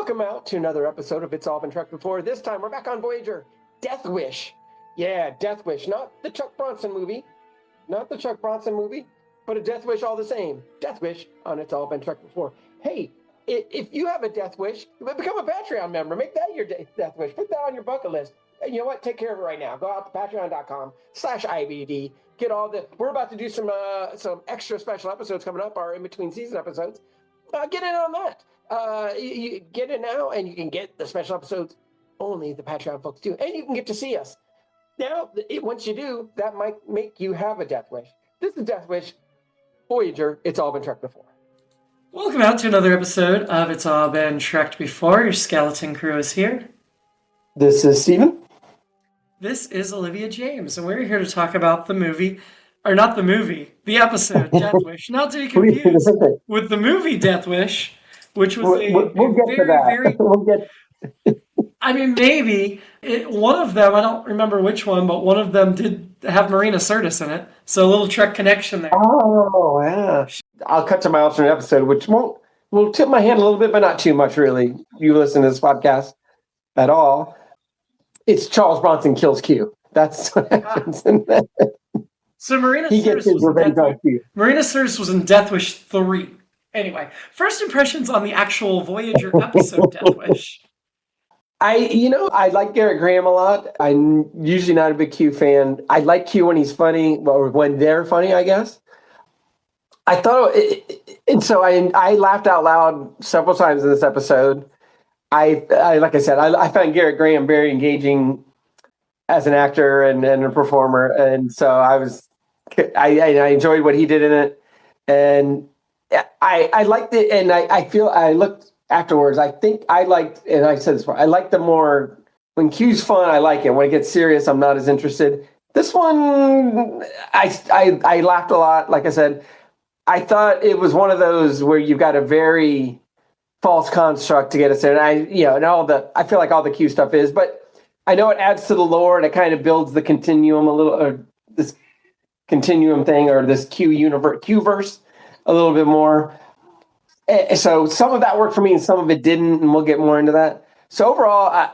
Welcome out to another episode of It's All Been Trucked Before. This time we're back on Voyager. Death Wish. Yeah, Death Wish. Not the Chuck Bronson movie. Not the Chuck Bronson movie, but a Death Wish all the same. Death Wish on It's All Been Trucked Before. Hey, if you have a Death Wish, become a Patreon member. Make that your Death Wish. Put that on your bucket list. And you know what? Take care of it right now. Go out to patreon.com/IBD. Get all the... We're about to do some extra special episodes coming up, our in-between season episodes. Get in on that. You get it now, and you can get the special episodes only the Patreon folks do, and you can get to see us. Now, once you do, that might make you have a Death Wish. This is Death Wish, Voyager, It's All Been Trucked Before. Welcome out to another episode of It's All Been Trucked Before. Your skeleton crew is here. This is Stephen. This is Olivia James, and we're here to talk about the movie, or not the movie, the episode Death Wish. Not to be confused with the movie Death Wish, which was I mean, maybe one of them, I don't remember which one, but one of them did have Marina Sirtis in it. So a little Trek connection there. Oh, yeah. I'll cut to my alternate episode, which will tip my hand a little bit, but not too much, really. You listen to this podcast at all. It's Charles Bronson kills Q. That's what happens in that. So Marina Sirtis was in Death Wish 3. Anyway, first impressions on the actual Voyager episode Death Wish. I like Garrett Graham a lot. I'm usually not a big Q fan. I like Q when he's funny, or when they're funny, I guess. I thought, and so I laughed out loud several times in this episode. I like I said, I found Garrett Graham very engaging as an actor and a performer, and so I enjoyed what he did in it, and I liked it, and I looked afterwards. I think I liked, and I said this before, I like the more, when Q's fun, I like it. When it gets serious, I'm not as interested. This one, I laughed a lot. Like I said, I thought it was one of those where you've got a very false construct to get us there. And I feel like all the Q stuff is, but I know it adds to the lore and it kind of builds the continuum a little, or this continuum thing, or this Q-verse a little bit more. So some of that worked for me and some of it didn't, and we'll get more into that. So overall,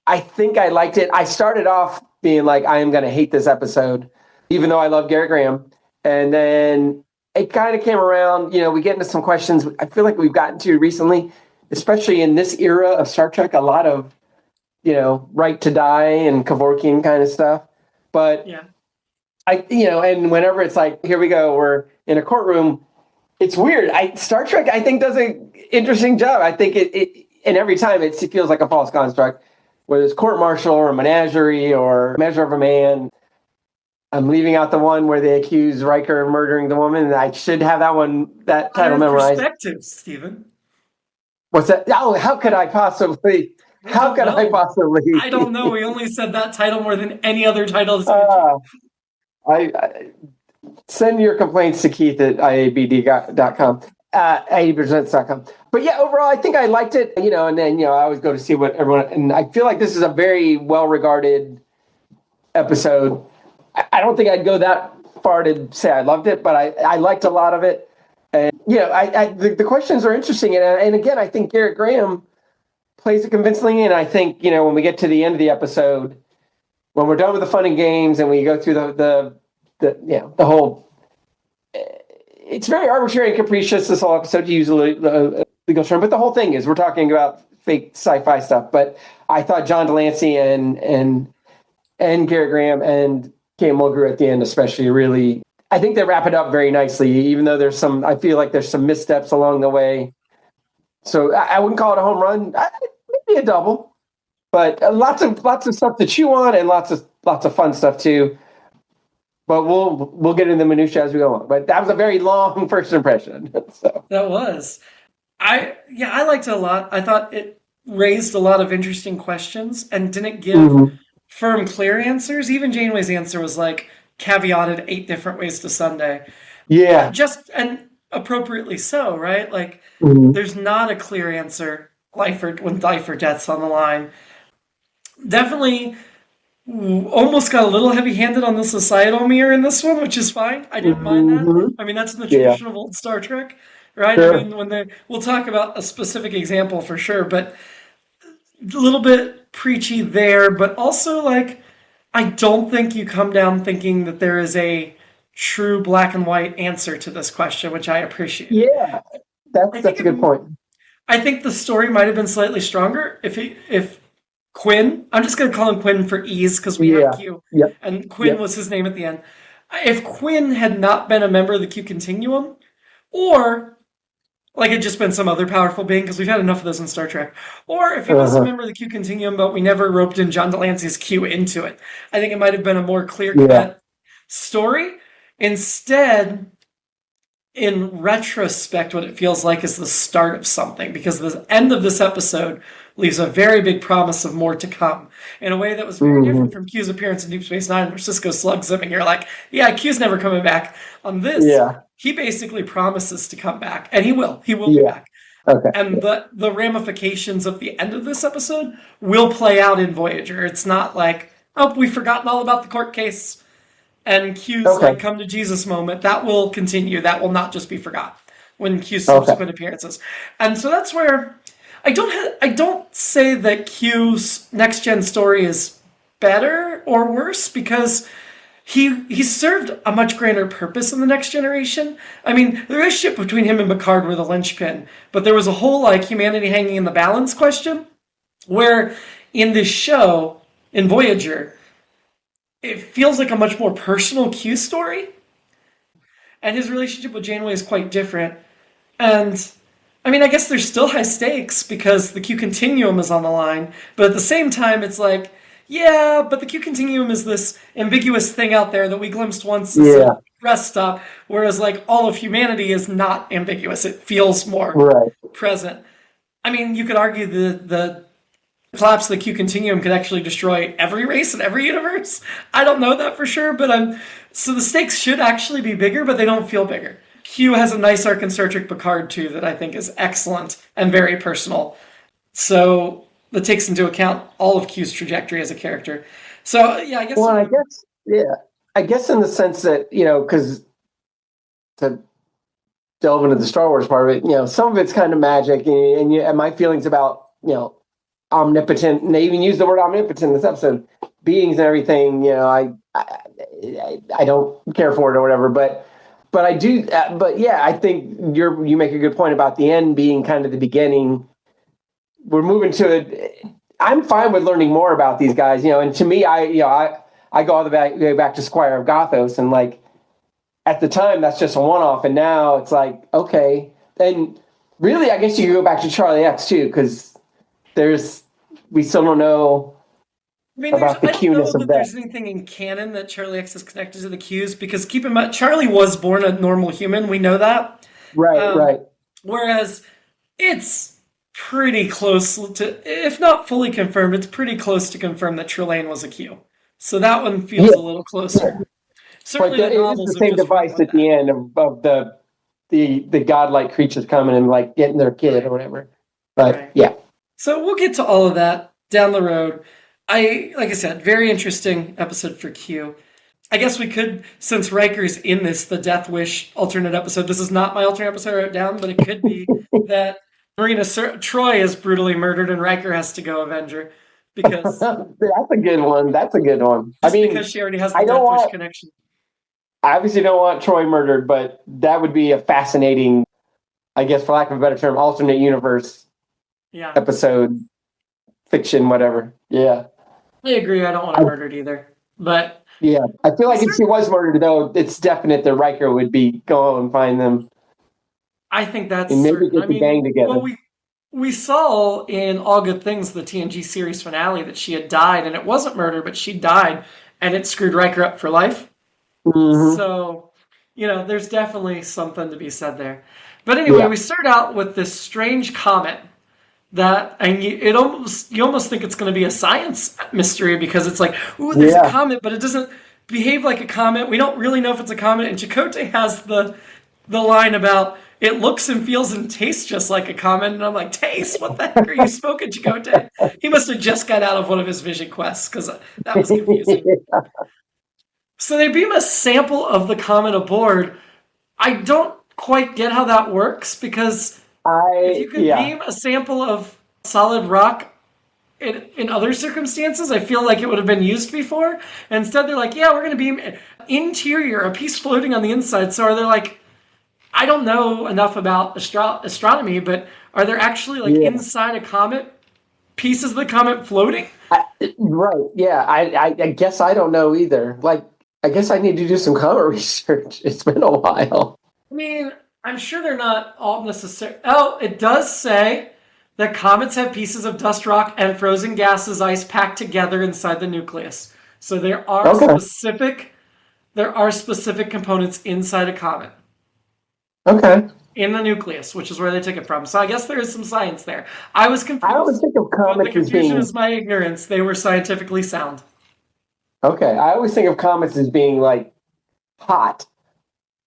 I think I liked it. I started off being like, I am going to hate this episode, even though I love Garrett Graham. And then it kind of came around, we get into some questions I feel like we've gotten to recently, especially in this era of Star Trek, a lot of, right to die and Kevorkian kind of stuff. But yeah, and whenever it's like, here we go, we're in a courtroom, it's weird. Star Trek, I think, does an interesting job. I think it and every time it feels like a false construct, whether it's court-martial or menagerie or Measure of a Man. I'm leaving out the one where they accuse Riker of murdering the woman, and I should have that title memorized. Perspective, Stephen. What's that? Oh, how could I possibly? I don't know. We only said that title more than any other title. I send your complaints to Keith at iabd.com, 80%.com. But yeah, overall, I think I liked it, and then, I always go to see what everyone, and I feel like this is a very well-regarded episode. I don't think I'd go that far to say I loved it, but I liked a lot of it. And, the questions are interesting. And again, I think Garrett Graham plays it convincingly. And I think, when we get to the end of the episode, when we're done with the fun and games and we go through the whole, it's very arbitrary and capricious, this whole episode, to use a legal term, but the whole thing is we're talking about fake sci-fi stuff. But I thought John Delancey and Garrett Graham and Kate Mulgrew at the end especially really, I think they wrap it up very nicely, even though I feel like there's some missteps along the way. So I wouldn't call it a home run, maybe a double, but lots of stuff to chew on and lots of fun stuff too. But we'll get into the minutiae as we go on. But that was a very long first impression. So. That was. I liked it a lot. I thought it raised a lot of interesting questions and didn't give firm, clear answers. Even Janeway's answer was like caveated 8 different ways to Sunday. Yeah. And appropriately so, right? Like there's not a clear answer when life or death's on the line. Definitely almost got a little heavy-handed on the societal mirror in this one, which is fine. I didn't mind that. I mean, that's in the tradition of old Star Trek. right? I Sure. mean, we'll talk about a specific example for sure, but a little bit preachy there, but also like, I don't think you come down thinking that there is a true black and white answer to this question, which I appreciated. Yeah, that's I think that's a good it, point. I think the story might have been slightly stronger if Quinn, I'm just going to call him Quinn for ease because we have Yeah. Q, Yep. and Quinn Yep. was his name at the end. If Quinn had not been a member of the Q Continuum, or like it just been some other powerful being, because we've had enough of those in Star Trek, or if he was a Uh-huh. member of the Q Continuum, but we never roped in John Delancey's Q into it, I think it might have been a more clear Yeah. cut story. Instead, in retrospect, what it feels like is the start of something because the end of this episode leaves a very big promise of more to come in a way that was very different Hmm. from Q's appearance in Deep Space Nine, where Cisco slugs him and you're like, yeah, Q's never coming back. On this, Yeah. he basically promises to come back, and he will. He will be Yeah. back. Okay. And the ramifications of the end of this episode will play out in Voyager. It's not like, oh, we've forgotten all about the court case and Q's Okay. like come to Jesus moment. That will continue. That will not just be forgotten when Q's Okay. subsequent appearances. And so that's where I don't say that Q's next gen story is better or worse because he served a much grander purpose in the next generation. I mean, the relationship between him and Picard were the linchpin, but there was a whole like humanity hanging in the balance question where in this show in Voyager it feels like a much more personal Q story, and his relationship with Janeway is quite different. And I mean, I guess there's still high stakes because the Q continuum is on the line, but at the same time, it's like, yeah, but the Q continuum is this ambiguous thing out there that we glimpsed once as a Yeah. rest stop, whereas like all of humanity is not ambiguous. It feels more Right. present. I mean, you could argue the collapse of the Q continuum could actually destroy every race in every universe. I don't know that for sure, but I'm so the stakes should actually be bigger, but they don't feel bigger. Q has a nice arc in Star Trek Picard too that I think is excellent and very personal. So that takes into account all of Q's trajectory as a character. So yeah, I guess Well, it I would. guess, yeah. I guess in the sense that, because to delve into the Star Wars part of it, some of it's kind of magic, and my feelings about, omnipotent, and they even use the word omnipotent in this episode, beings and everything, I don't care for it or whatever, but I do, but yeah, I think you make a good point about the end being kind of the beginning. We're moving to it. I'm fine with learning more about these guys, and to me, I go all the way back to Squire of Gothos, and like at the time that's just a one-off, and now it's like okay, and really, I guess you could go back to Charlie X too, because we still don't know I mean, about the I don't know Q-ness of that that. there's anything in canon that Charlie X is connected to the Qs because keep in mind, Charlie was born a normal human. We know that. Right, Um, right. Whereas it's pretty close to, if not fully confirmed, it's pretty close to confirm that Trelane was a Q. So that one feels Yeah, a little yeah. closer. But Certainly the it is the novels have same just run device with at that. the end of the godlike creatures coming and like getting their kid or whatever. But Right. yeah. So we'll get to all of that down the road. Like I said, very interesting episode for Q. I guess we could, since Riker's in this, the Death Wish alternate episode. This is not my alternate episode I wrote down, but it could be that Troy is brutally murdered and Riker has to go Avenger because That's a good one. That's a good one. I just because mean, she already has the I don't Death Wish want connection. I obviously don't want Troy murdered, but that would be a fascinating, I guess for lack of a better term, alternate universe Yeah, episode, fiction, whatever. Yeah. I agree. I don't want I, her murdered either, but yeah. I feel we like if she certainly. was murdered though, it's definite that Riker would be go and find them I think that's and maybe certain. I get the mean, gang together. well, we saw in All Good Things, the TNG series finale, that she had died, and it wasn't murder, but she died, and it screwed Riker up for life. Hmm. So, there's definitely something to be said there. But anyway, Yeah. we start out with this strange comet that, and you almost think it's going to be a science mystery because it's like, ooh, there's a Yeah. comet, but it doesn't behave like a comet. We don't really know if it's a comet. And Chakotay has the line about it looks and feels and tastes just like a comet, and I'm like, taste? What the heck are you smoking, Chakotay? He must have just got out of one of his vision quests because that was confusing. So they beam a sample of the comet aboard. I don't quite get how that works because if you could Yeah. beam a sample of solid rock in other circumstances, I feel like it would have been used before. And instead, they're like, yeah, we're going to beam interior, a piece floating on the inside. So are they like, I don't know enough about astronomy, but are there actually like Yeah. inside a comet pieces of the comet floating? Right. Yeah. I guess I don't know either. Like, I guess I need to do some cover research. It's been a while. I mean, I'm sure they're not all necessary. Oh, it does say that comets have pieces of dust rock and frozen gases ice packed together inside the nucleus. So Okay. there are specific components inside a comet Okay. in the nucleus, which is where they took it from. So I guess there is some science there. I was I always confused, think of but the comets as confusion being is my ignorance. They were scientifically sound. okay. I always think of comets as being like hot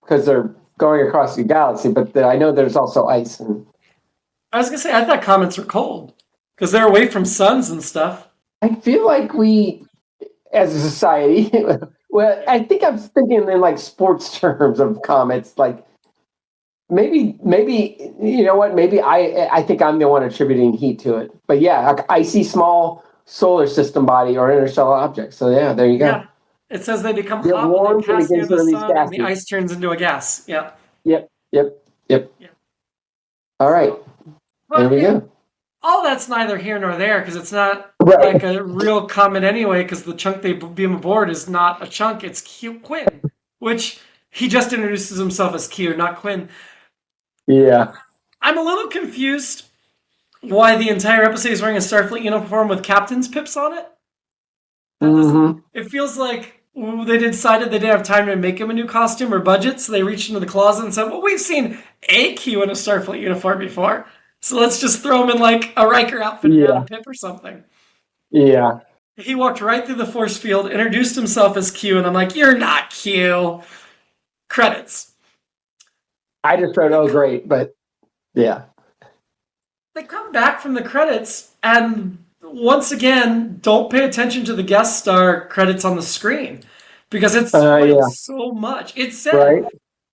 because they're going across the galaxy, but I know there's also ice and I was gonna say I thought comets were cold because they're away from suns and stuff. I feel like we as a society well, I think I'm thinking in like sports terms of comets, like maybe you know what? Maybe I think I'm the one attributing heat to it. But yeah, like icy small solar system body or interstellar object. So yeah, there you go. Yeah. It says they become Get hot when they warm and pass near begins to the release sun and the gases. ice turns into a gas. Yeah. Yep, yep, yep. Yeah. All right, So, there but we go. all that's neither here nor there because it's not Right. like a real comet anyway because the chunk they beam aboard is not a chunk, it's Quinn, which he just introduces himself as Q, not Quinn. Yeah. I'm a little confused why the entire episode is wearing a Starfleet uniform with captain's pips on it. That doesn't. Mm-hmm. It feels like they decided they didn't have time to make him a new costume or budget, so they reached into the closet and said, "Well, we've seen a Q in a Starfleet uniform before, so let's just throw him in like a Riker outfit and add a Yeah. pip or something." Yeah. He walked right through the force field, introduced himself as Q, and I'm like, "You're not Q." Credits. I just wrote, They oh, come, great, but yeah. they come back from the credits, and once again, don't pay attention to the guest star credits on the screen because it Yeah. spoils so much. It said Right.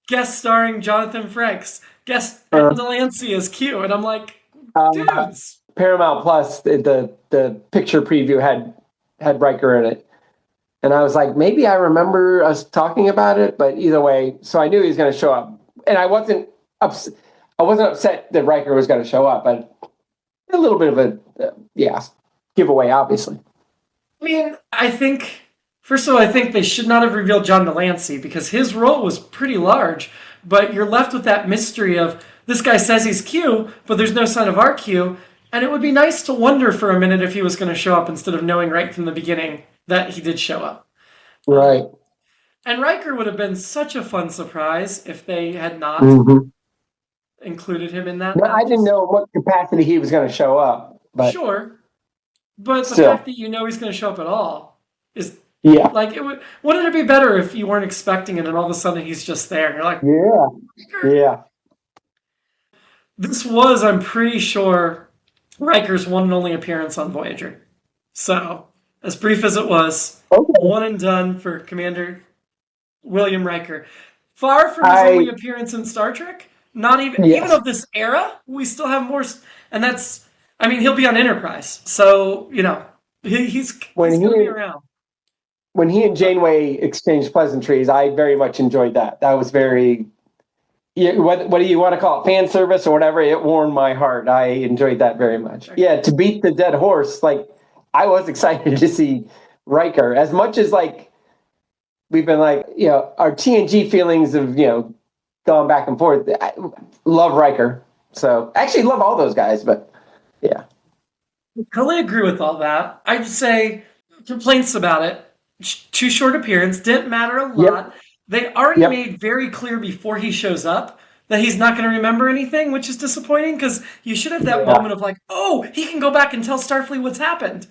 guest starring Jonathan Frakes, guest Ben Uh, Delancey as Q, and I'm like, uh, dudes. Paramount Plus, the picture preview had Riker in it, and I was like, maybe I remember us talking about it, but either way, so I knew he was going to show up, and I wasn't upset that Riker was going to show up, but a little bit of a yeah giveaway, obviously. I mean, first of all, I think they should not have revealed John Delancey because his role was pretty large, but you're left with that mystery of this guy says he's Q, but there's no sign of our Q, and it would be nice to wonder for a minute if he was going to show up instead of knowing right from the beginning that he did show up. Right. And Riker would have been such a fun surprise if they had not Mm-hmm. included him in that. No, I didn't know what capacity he was going to show up, but Sure, but the fact still, that you know he's going to show up at all is yeah, like wouldn't it be better if you weren't expecting it and all of a sudden he's just there and you're like, yeah, yeah. this was, I'm pretty sure, Riker's one and only appearance on Voyager. So, as brief as it was, Okay. one and done for Commander William Riker. Far from his I only appearance in Star Trek. Not even Yes. of this era, we still have more, and that's. I mean, he'll be on Enterprise, so When he's he gonna be around. when he and Janeway exchanged pleasantries, I very much enjoyed that. That was very yeah, what do you want to call it? Fan service or whatever. It warmed my heart. I enjoyed that very much. Yeah, to beat the dead horse, like I was excited to see Riker as much as like we've been like, our TNG feelings of, going back and forth. I love Riker. So actually love all those guys, but yeah. Totally agree with all that. I'd say complaints about it. Too short appearance. Didn't matter a Yep. lot. They already Yep. made very clear before he shows up that he's not going to remember anything, which is disappointing because you should have that Yeah. moment of like, oh, he can go back and tell Starfleet what's happened.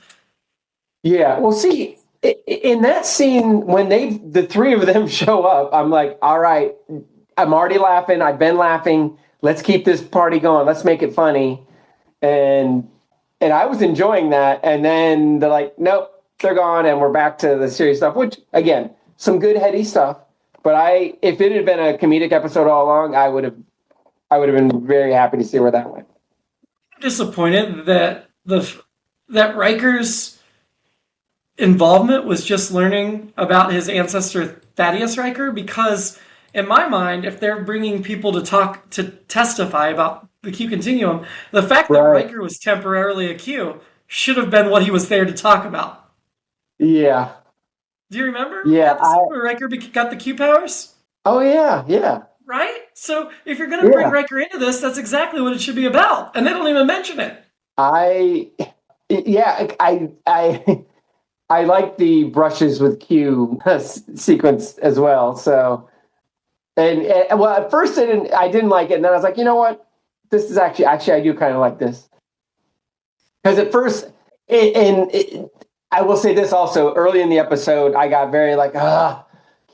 Yeah. Well, see, in that scene, when the three of them show up, I'm like, all right, I'm already laughing. I've been laughing. Let's keep this party going. Let's make it funny. And I was enjoying that. And then they're like, nope, they're gone. And we're back to the serious stuff, which again, some good heady stuff. But if it had been a comedic episode all along, I would have been very happy to see where that went. Disappointed that Riker's involvement was just learning about his ancestor Thaddeus Riker, because in my mind, if they're bringing people to testify about the Q continuum, the fact that Right. Riker was temporarily a Q should have been what he was there to talk about. Yeah. Do you remember the Yeah. episode where Riker got the Q powers? Oh yeah. Yeah. Right? So if you're going to bring Yeah. Riker into this, that's exactly what it should be about. And they don't even mention it. I like the brushes with Q sequence as well. So, and well, at first I didn't like it, and then I was like, you know what? This is actually I do kind of like this, because at first, I will say this also, early in the episode, I got very like,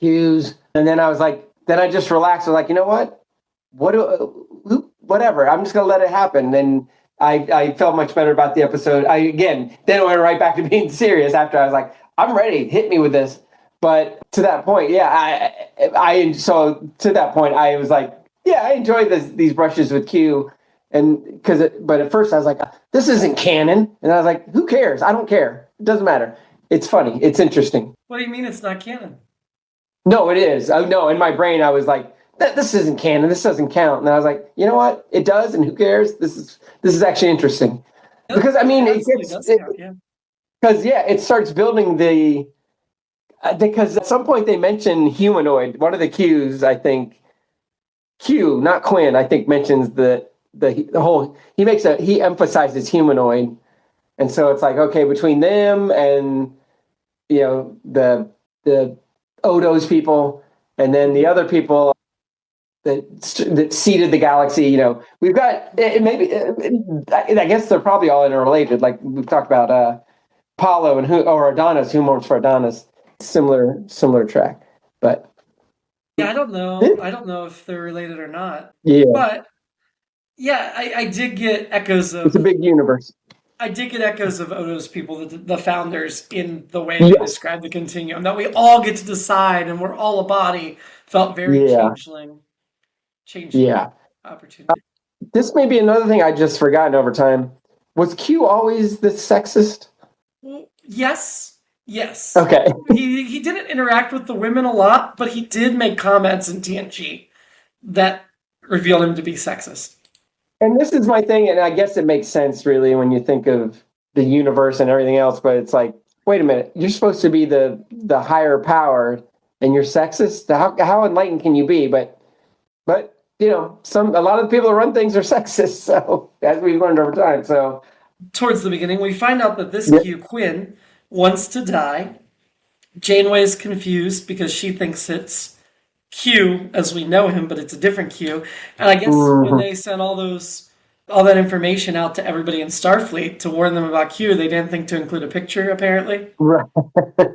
Q's, and then I was like, then I just relaxed. I was like, you know what? Whatever. I'm just gonna let it happen. And I felt much better about the episode. Then went right back to being serious after I was like, I'm ready. Hit me with this. But to that point, so to that point, I was like, yeah, I enjoyed these brushes with Q, and but at first I was like, this isn't canon, and I was like, who cares? I don't care. It doesn't matter. It's funny. It's interesting. What do you mean it's not canon? No, it is. Oh no, in my brain I was like, this isn't canon. This doesn't count. And I was like, you know what? It does, and who cares? This is actually interesting, because I mean, it gets because it starts building because at some point they mention humanoid. One of the Qs, I think, Q, not Quinn, I think mentions the whole. He emphasizes humanoid, and so it's like, okay, between them and the Odo's people, and then the other people that seeded the galaxy. We've got maybe. I guess they're probably all interrelated. Like we've talked about Apollo or Adonis, who mourns for Adonis. Similar track, but yeah, I don't know. I don't know if they're related or not. Yeah, but yeah, I did get echoes of. It's a big universe. I did get echoes of Odo's people, the founders, in the way they describe the continuum. That we all get to decide, and we're all a body. Felt very changeling opportunity. This may be another thing I just forgotten over time. Was Q always the sexist? Well, yes. Okay. He didn't interact with the women a lot, but he did make comments in TNG that revealed him to be sexist. And this is my thing, and I guess it makes sense really when you think of the universe and everything else, but it's like, wait a minute, you're supposed to be the higher power and you're sexist? How enlightened can you be? But a lot of the people who run things are sexist, so as we've learned over time. So towards the beginning, we find out that this Q, Quinn, wants to die. Janeway's confused because she thinks it's Q as we know him, but it's a different Q. And I guess when they sent all that information out to everybody in Starfleet to warn them about Q, they didn't think to include a picture, apparently. Right.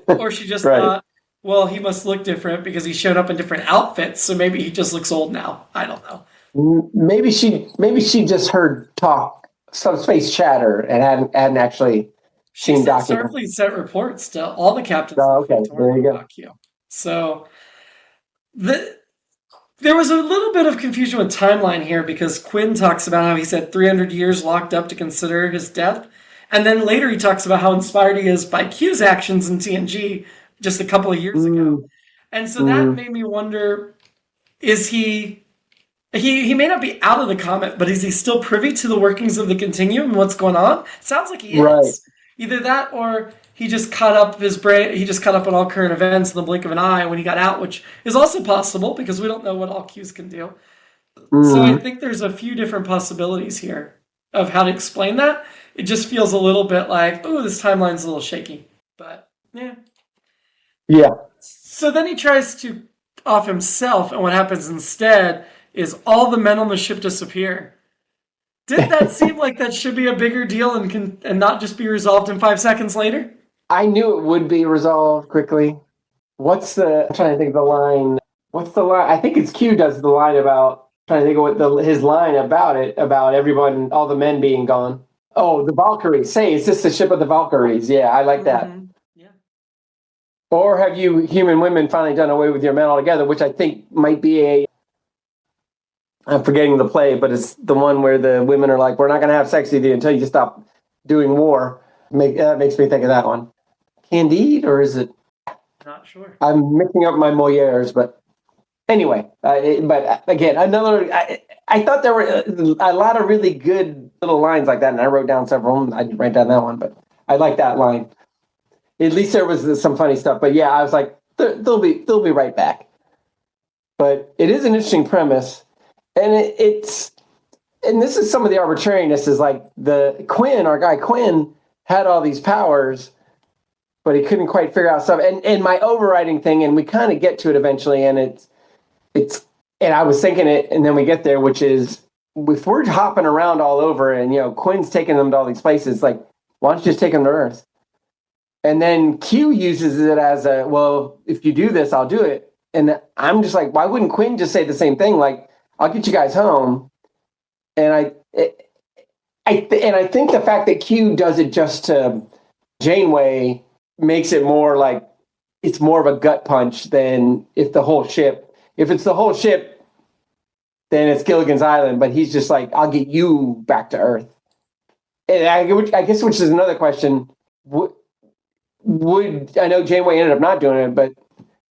Or she just thought, well, he must look different because he showed up in different outfits, so maybe he just looks old now. I don't know. Maybe she just heard talk, subspace chatter, and hadn't actually seen documents. Starfleet sent reports to all the captains. Okay, there you go. Q. So there was a little bit of confusion with timeline here because Quinn talks about how he said 300 years locked up to consider his death. And then later he talks about how inspired he is by Q's actions in TNG just a couple of years ago. And so that made me wonder, is he may not be out of the comet, but is he still privy to the workings of the continuum and what's going on? It sounds like he is. Either that or he just caught up his brain. He just caught up on all current events in the blink of an eye when he got out, which is also possible because we don't know what all Qs can do. So I think there's a few different possibilities here of how to explain that. It just feels a little bit like, oh, this timeline's a little shaky. But yeah. So then he tries to off himself, and what happens instead is all the men on the ship disappear. Did that seem like that should be a bigger deal and not just be resolved in 5 seconds later? I knew it would be resolved quickly. I'm trying to think of the line. What's the line? I think it's Q does the line about, trying to think of what his line about everyone, all the men being gone. Oh, the Valkyries. Say, is this the ship of the Valkyries? Yeah, I like that. Yeah. Or have you human women finally done away with your men altogether, which I think might be I'm forgetting the play, but it's the one where the women are like, we're not going to have sex with you until you stop doing war. That makes me think of that one. Candide, or is it? Not sure. I'm mixing up my Molières, but anyway. But again, I thought there were a lot of really good little lines like that, and I wrote down several. I didn't write down that one, but I like that line. At least there was some funny stuff. But yeah, I was like, they'll be right back. But it is an interesting premise, and and this is some of the arbitrariness. Is like our guy Quinn had all these powers, but he couldn't quite figure out stuff. And my overriding thing, and we kind of get to it eventually, and it's and I was thinking it, and then we get there, which is if we're hopping around all over, and Quinn's taking them to all these places, like why don't you just take them to Earth? And then Q uses it as well, if you do this, I'll do it. And I'm just like, why wouldn't Quinn just say the same thing? Like, I'll get you guys home. And I think the fact that Q does it just to Janeway makes it more like it's more of a gut punch than if it's the whole ship, then it's Gilligan's Island. But he's just like, I'll get you back to Earth. And I guess, which is another question. I know Janeway ended up not doing it, but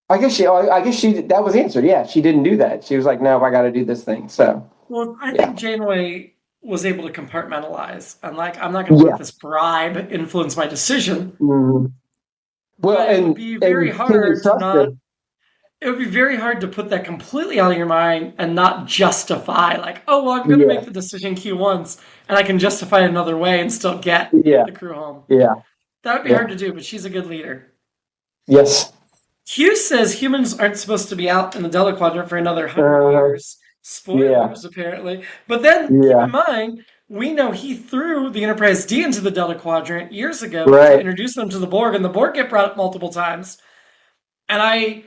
I guess she that was answered. Yeah, she didn't do that. She was like, no, I got to do this thing. So, well, I think Janeway was able to compartmentalize. I'm like, I'm not going to let this bribe influence my decision. Mm-hmm. Well, but it would be very hard to not. It. It would be very hard to put that completely out of your mind and not justify, like, oh, well, I'm going to make the decision Q once, and I can justify it another way and still get the crew home. Yeah. That would be hard to do, but she's a good leader. Yes. Q says humans aren't supposed to be out in the Delta Quadrant for another 100 years. Spoilers, apparently. But then, keep in mind, we know he threw the Enterprise D into the Delta Quadrant years ago to introduce them to the Borg, and the Borg get brought up multiple times. And I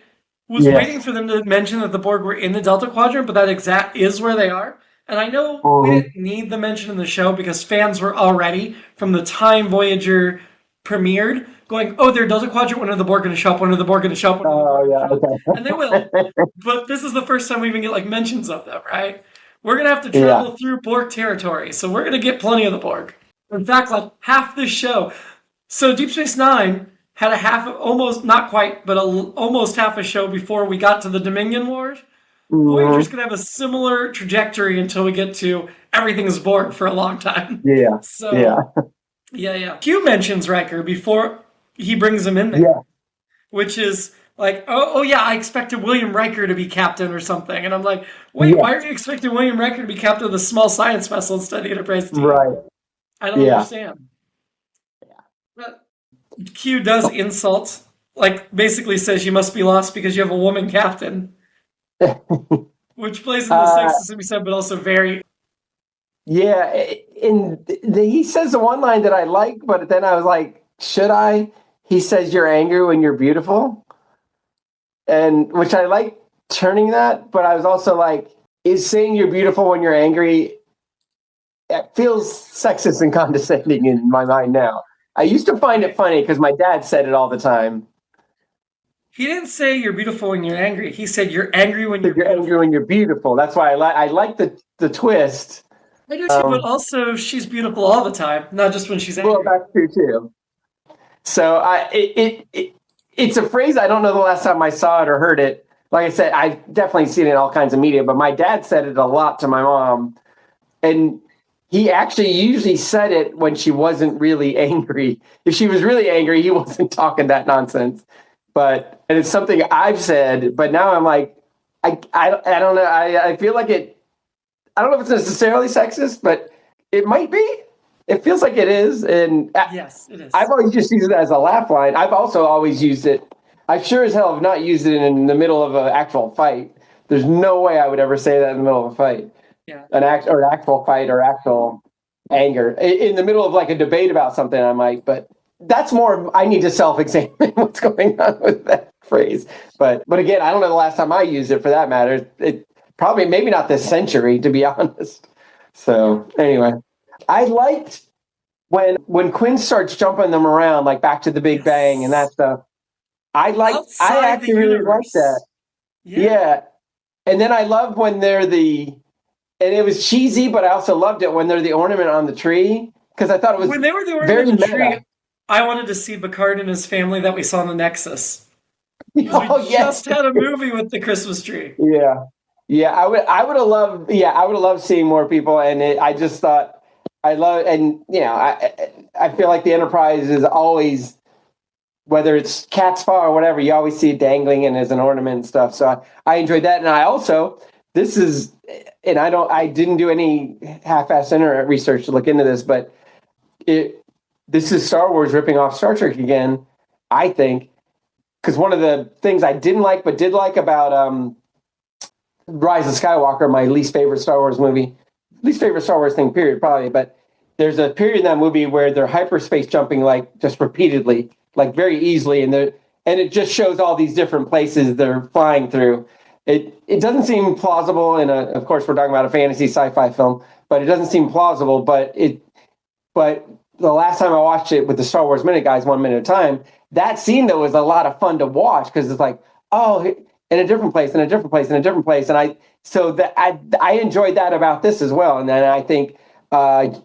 was waiting for them to mention that the Borg were in the Delta Quadrant, but that is where they are. And I know we didn't need the mention in the show because fans were already, from the time Voyager premiered, going, oh, they're Delta Quadrant, when are the Borg going to show up, when are the Borg going to show up, when are the Borg going to show up? And they will. But this is the first time we even get mentions of them, right? We're going to have to travel through Borg territory, so we're going to get plenty of the Borg. In fact, half this show. So Deep Space Nine had almost, not quite, but almost half a show before we got to the Dominion Wars. Voyager's going to have a similar trajectory until we get to everything is Borg for a long time. Yeah. So, yeah. Q mentions Riker before he brings him in there, which is like, I expected William Riker to be captain or something. And I'm like, wait, why are you expecting William Riker to be captain of the small science vessel instead of the Enterprise D? Right. I don't understand. But Q does insult, basically says you must be lost because you have a woman captain. Which plays into sexism, he said, but also very... Yeah, and he says the one line that I like, but then I was like, should I? He says, you're angry when you're beautiful. And which I like turning that, but I was also like, is saying you're beautiful when you're angry, it feels sexist and condescending in my mind now. I used to find it funny because my dad said it all the time. He didn't say you're beautiful when you're angry. He said you're angry when you're beautiful. Angry when you're beautiful. That's why I like the twist. I do too, but also she's beautiful all the time, not just when she's angry. Well, that's true too. So it's a phrase I don't know the last time I saw it or heard it. Like I said, I've definitely seen it in all kinds of media, but my dad said it a lot to my mom. And he actually usually said it when she wasn't really angry. If she was really angry, he wasn't talking that nonsense. And it's something I've said, but now I'm like, I don't know. I feel like it. I don't know if it's necessarily sexist, but it might be. It feels like it is. And yes, it is. I've always just used it as a laugh line. I've also always used it. I sure as hell have not used it in the middle of an actual fight. There's no way I would ever say that in the middle of a fight. Yeah. An actual fight or actual anger. In the middle of a debate about something, I might, but that's more, I need to self-examine what's going on with that phrase. But again, I don't know the last time I used it for that matter. It probably, maybe not this century, to be honest. So anyway, I liked when Quinn starts jumping them around, back to the Big Bang and that stuff. I outside the actually really like that. universe. Yeah. Yeah. And then I love when they're and it was cheesy, but I also loved it when they're the ornament on the tree because I thought it was When they were the very ornament of the tree, meta. I wanted to see Picard and his family that we saw in the Nexus. Because we Oh yes, just had a movie with the Christmas tree. yeah, yeah. I would have loved seeing more people, and I just thought I love, and I feel like the Enterprise is always, whether it's cat's paw or whatever, you always see it dangling and as an ornament and stuff. So I enjoyed that, and I also this is, and I didn't do any half-ass internet research to look into this, but it this is Star Wars ripping off Star Trek again. I think because one of the things I didn't like but did like about Rise of Skywalker, my least favorite Star Wars movie, least favorite Star Wars thing, period, probably. But there's a period in that movie where they're hyperspace jumping like just repeatedly, like very easily, and it just shows all these different places they're flying through. It doesn't seem plausible of course we're talking about a fantasy sci-fi film, but it doesn't seem plausible. But the last time I watched it with the Star Wars Minute guys, 1 minute at a time, that scene though was a lot of fun to watch because it's like, oh, in a different place, in a different place, in a different place, and I enjoyed that about this as well. And then I think, and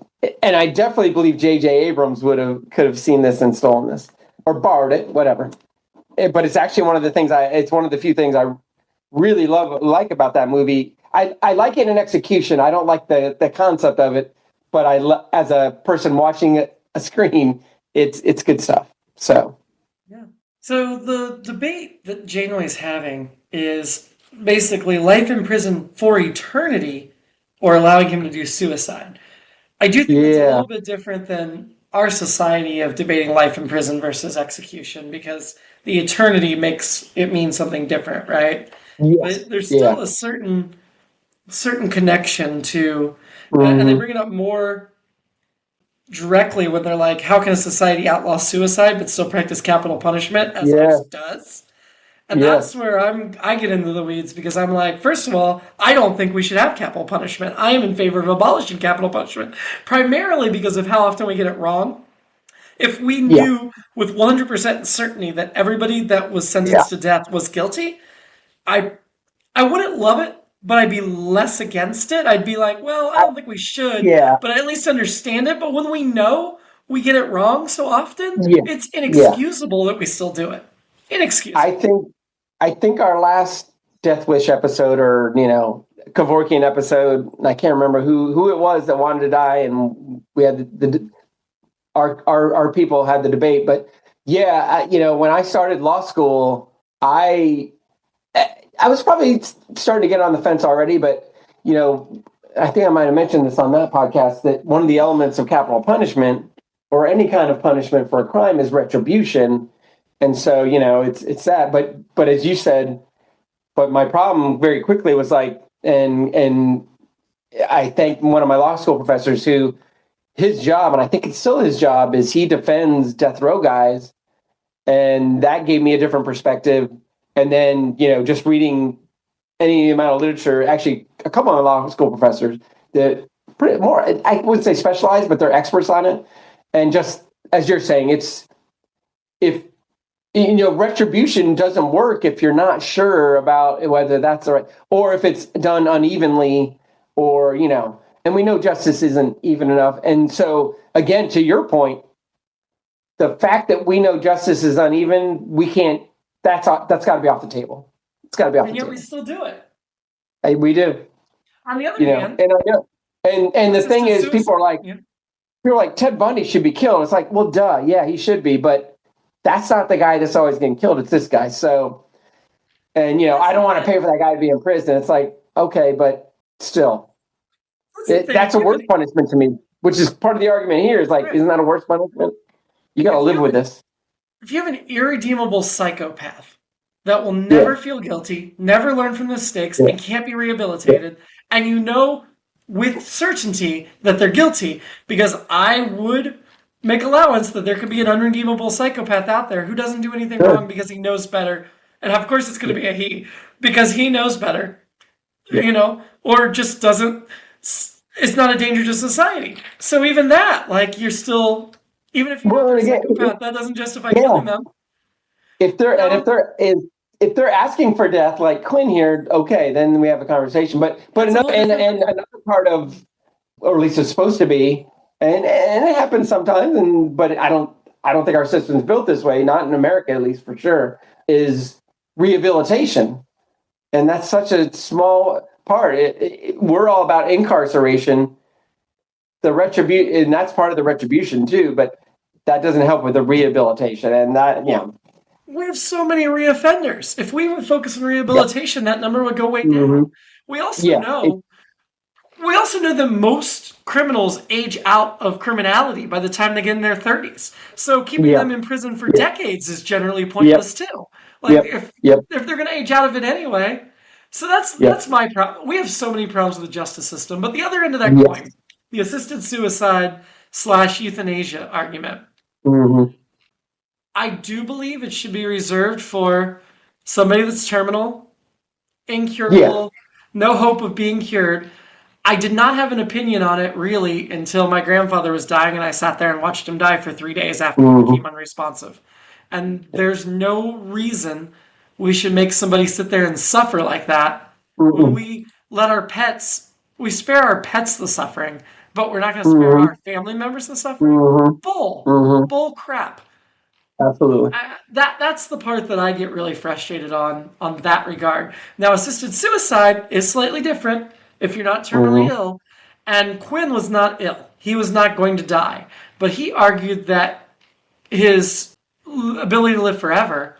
I definitely believe J.J. Abrams could have seen this and stolen this or borrowed it, whatever. But it's actually one of the things it's one of the few things I really like about that movie. I like it in execution. I don't like the concept of it, but as a person watching a screen, it's good stuff. So Yeah. So the debate that Janeway is having is basically life in prison for eternity or allowing him to do suicide. I do think that's a yeah, little bit different than our society of debating life in prison versus execution because the eternity makes it mean something different, right? yes, But there's yeah, still a certain connection to, and they hmm bring it up more directly when they're like, how can a society outlaw suicide but still practice capital punishment as yeah, ours does? And that's yes, where I get into the weeds because I'm like, first of all, I don't think we should have capital punishment. I am in favor of abolishing capital punishment, primarily because of how often we get it wrong. If we yeah, knew with 100% certainty that everybody that was yeah, sentenced to death was guilty, I I wouldn't love it, but I'd be less against it. I'd be like, well, I I, don't think we should, yeah, but I at least understand it. But when we know we get it wrong so often, yeah, it's yeah. inexcusable that we still do it. I Inexcusable. think I think our last Death Wish episode, or Kevorkian episode, I can't remember who it was that wanted to die, and we had our people had the debate. But yeah, when I started law school, I was probably starting to get on the fence already, but I think I might have mentioned this on that podcast that one of the elements of capital punishment or any kind of punishment for a crime is retribution, and so it's that. But as you said, but my problem very quickly was like, and I thank one of my law school professors who his job, and I think it's still his job, is he defends death row guys, and that gave me a different perspective. And then just reading any amount of literature, actually a couple of law school professors that pretty more, I wouldn't say specialized, but they're experts on it. And just as you're saying, it's if retribution doesn't work if you're not sure about whether that's the right, or if it's done unevenly, or and we know justice isn't even enough. And so again, to your point, the fact that we know justice is uneven, we can't. That's got to be off the table. It's got to be off And the yet we table. still do it. We do, On the other hand, and I know. And the thing assisted is, suicide. Yeah. people are like Ted Bundy should be killed. It's like, well, duh, yeah, he should be, but that's not the guy that's always getting killed. It's this guy. So, and That's I the don't want to thing. pay for that guy to be in prison. It's like, okay, but still, That's the thing. that's If a you have worse an punishment to me. Which is part of the argument here. Is like, right, isn't that a worse punishment? You got to if you live have with an this. if you have an irredeemable psychopath that will Yeah, never feel guilty, never learn from mistakes, yeah, and can't be yeah. rehabilitated, and you know with certainty that they're guilty, because I would make allowance that there could be an unredeemable psychopath out there who doesn't do anything Sure. wrong because he knows better. And of course, it's going Yeah, to be a he because he knows better, yeah. or just doesn't. It's not a danger to society. So even that, like, you're still, even if you know Well, they're and a again, psychopath, that doesn't justify yeah. killing them. No, if they're asking for death like Quinn here, okay, then we have a conversation. But that's a another whole different and thing. another part of, or at least it's supposed to be, and it happens sometimes, but I don't think our system's built this way, not in America at least for sure, is rehabilitation. And that's such a small part. We're all about incarceration, the retribution, and that's part of the retribution too. But that doesn't help with the rehabilitation, and that Well, we have so many reoffenders. If we would focus on yeah, rehabilitation, that number would go way hmm down. We also yeah, know we also know that most criminals age out of criminality by the time they get in their 30s. So keeping yeah, them in prison for yeah, decades is generally yep, pointless too. Like yep, yep, if they're going to age out of it anyway. So yep, that's my problem. We have so many problems with the justice system. But the other end of that yes, coin, the assisted suicide slash euthanasia argument, hmm I do believe it should be reserved for somebody that's terminal, yeah, incurable, no hope of being cured. I did not have an opinion on it really until my grandfather was dying and I sat there and watched him die for 3 days after he became hmm unresponsive. And there's no reason we should make somebody sit there and suffer like that when hmm we let our pets, we spare our pets the suffering, but we're not going to spare hmm our family members the suffering? hmm Bull. hmm Bull crap. absolutely, That's the part that I get really frustrated on that regard. Now, assisted suicide is slightly different if you're not terminally hmm ill, and Quinn was not ill. He was not going to die, but he argued that his ability to live forever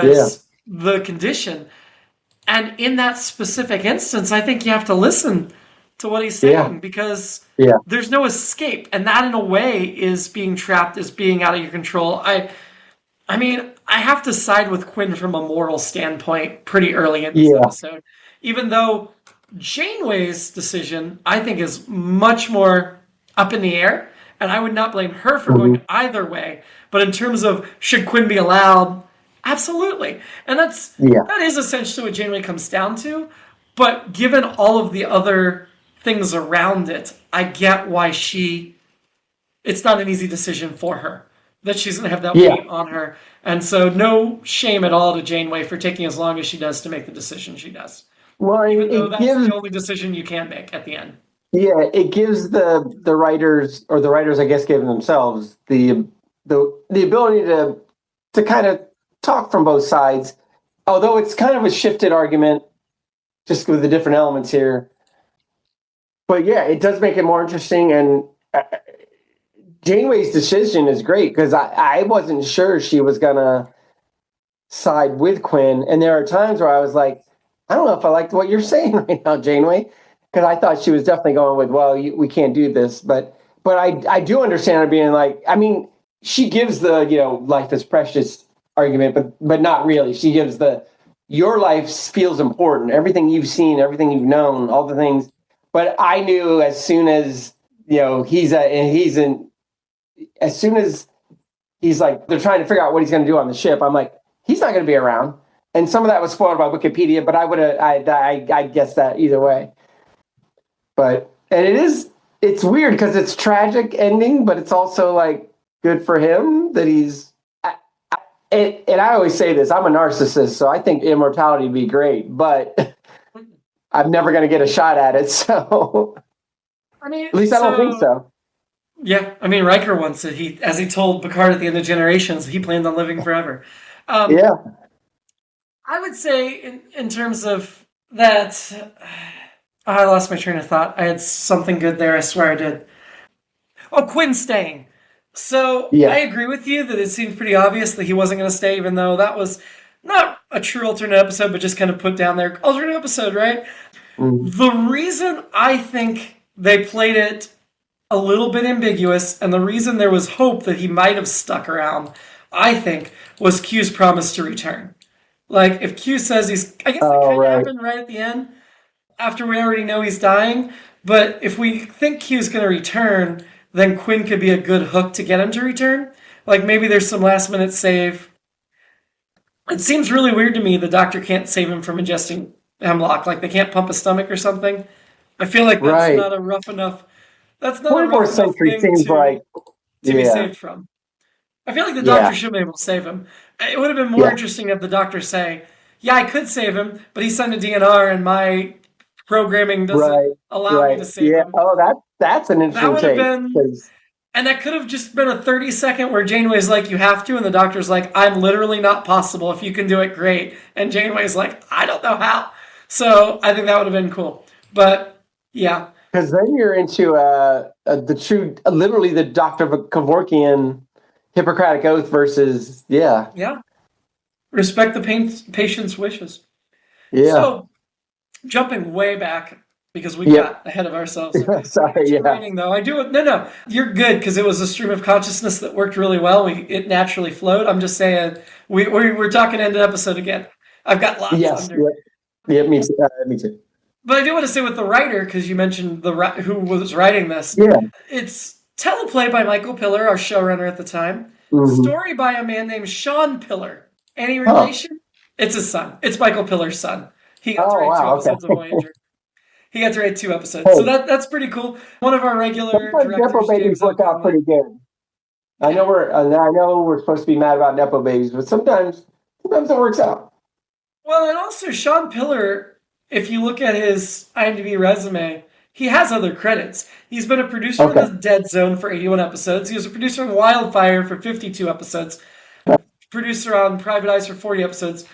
yeah, was the condition. And in that specific instance, I think you have to listen to what he's yeah, saying because yeah, there's no escape, and that in a way is being trapped, is being out of your control. I mean, I have to side with Quinn from a moral standpoint pretty early in this yeah, episode. Even though Janeway's decision, I think, is much more up in the air, and I would not blame her for hmm going either way. But in terms of should Quinn be allowed, absolutely. And yeah, that is essentially what Janeway comes down to. But given all of the other things around it, I get why it's not an easy decision for her. That she's going to have that yeah. weight on her. And so, no shame at all to Janeway for taking as long as she does to make the decision she does. Well, Even though it that's the gives only decision you can make at the end. yeah, it gives the writers, or the writers, I guess, gave themselves the ability to kind of talk from both sides. Although it's kind of a shifted argument, just with the different elements here. But yeah, it does make it more interesting. And Janeway's decision is great because I wasn't sure she was gonna side with Quinn, and there are times where I was like, I don't know if I liked what you're saying right now, Janeway, because I thought she was definitely going with, well, we can't do this, but I do understand her being like, I mean, she gives the life is precious argument, but not really. She gives the your life feels important, everything you've seen, everything you've known, all the things. But I knew as soon as he's in as soon as he's like they're trying to figure out what he's going to do on the ship. I'm like, he's not going to be around. And some of that was spoiled by Wikipedia, but I would have I guessed that either way. But and it's weird because it's tragic ending, but it's also like good for him that he's. And I always say this: I'm a narcissist, so I think immortality would be great, but I'm never going to get a shot at it. So I mean, at least I don't think so so. yeah. I mean, Riker once said as he told Picard at the end of Generations, he planned on living forever. Yeah. I would say in terms of that, I lost my train of thought. I had something good there. I swear I did. Oh, Quinn staying. So I Yeah. agree with you that it seemed pretty obvious that he wasn't going to stay, even though that was not a true alternate episode, but just kind of put down there alternate episode, right? Mm-hmm. The reason I think they played it a little bit ambiguous, and the reason there was hope that he might have stuck around, I think, was Q's promise to return. Like, if Q says I guess that Oh, kind of right. happened right at the end, after we already know he's dying. But if we think Q's going to return, then Quinn could be a good hook to get him to return. Like, maybe there's some last minute save. It seems really weird to me the doctor can't save him from ingesting hemlock. Like, they can't pump his stomach or something. I feel like that's Right. not a rough enough. That's not a rough 24th enough century thing seems like, to be yeah. saved from. I feel like the doctor Yeah. should be able to save him. It would have been more Yeah. interesting if the doctor say, "Yeah, I could save him, but he signed a DNR, and my programming doesn't Right. allow me Right. to save Yeah. him." Oh, that's an That interesting would have take. been, 'Cause- and that could have just been a 30-second where Janeway's like, "You have to," and the doctor's like, "I'm literally not possible. If you can do it, great." And Janeway's like, "I don't know how." So I think that would have been cool. But yeah, Because then you're into the true, literally the Dr. Kevorkian Hippocratic Oath versus, yeah, yeah, respect the patient's wishes. yeah, So jumping way back because we yep. got ahead of ourselves there. When it Sorry, comes to yeah, writing, though, I do it. No, no, you're good because it was a stream of consciousness that worked really well. It naturally flowed. I'm just saying we're talking end of episode again. I've got lots yes, under. yep, yep, me too. Me too. But I do want to say with the writer, because you mentioned who was writing this. Yeah. It's teleplay by Michael Piller, our showrunner at the time. Mm-hmm. Story by a man named Sean Piller. Any Huh. relation? It's his son. It's Michael Piller's son. He got to Oh, write two wow, okay. episodes of Voyager. He got to write 2 episodes. So Hey, that's pretty cool. One of our regular sometimes Nepo directors, babies James work out O'Connell. pretty good. I know we're supposed to be mad about Nepo babies, but sometimes it works out. Well, and also Sean Piller, if you look at his IMDb resume, he has other credits. He's been a producer on Okay. The Dead Zone for 81 episodes. He was a producer on Wildfire for 52 episodes. Producer on Private Eyes for 40 episodes.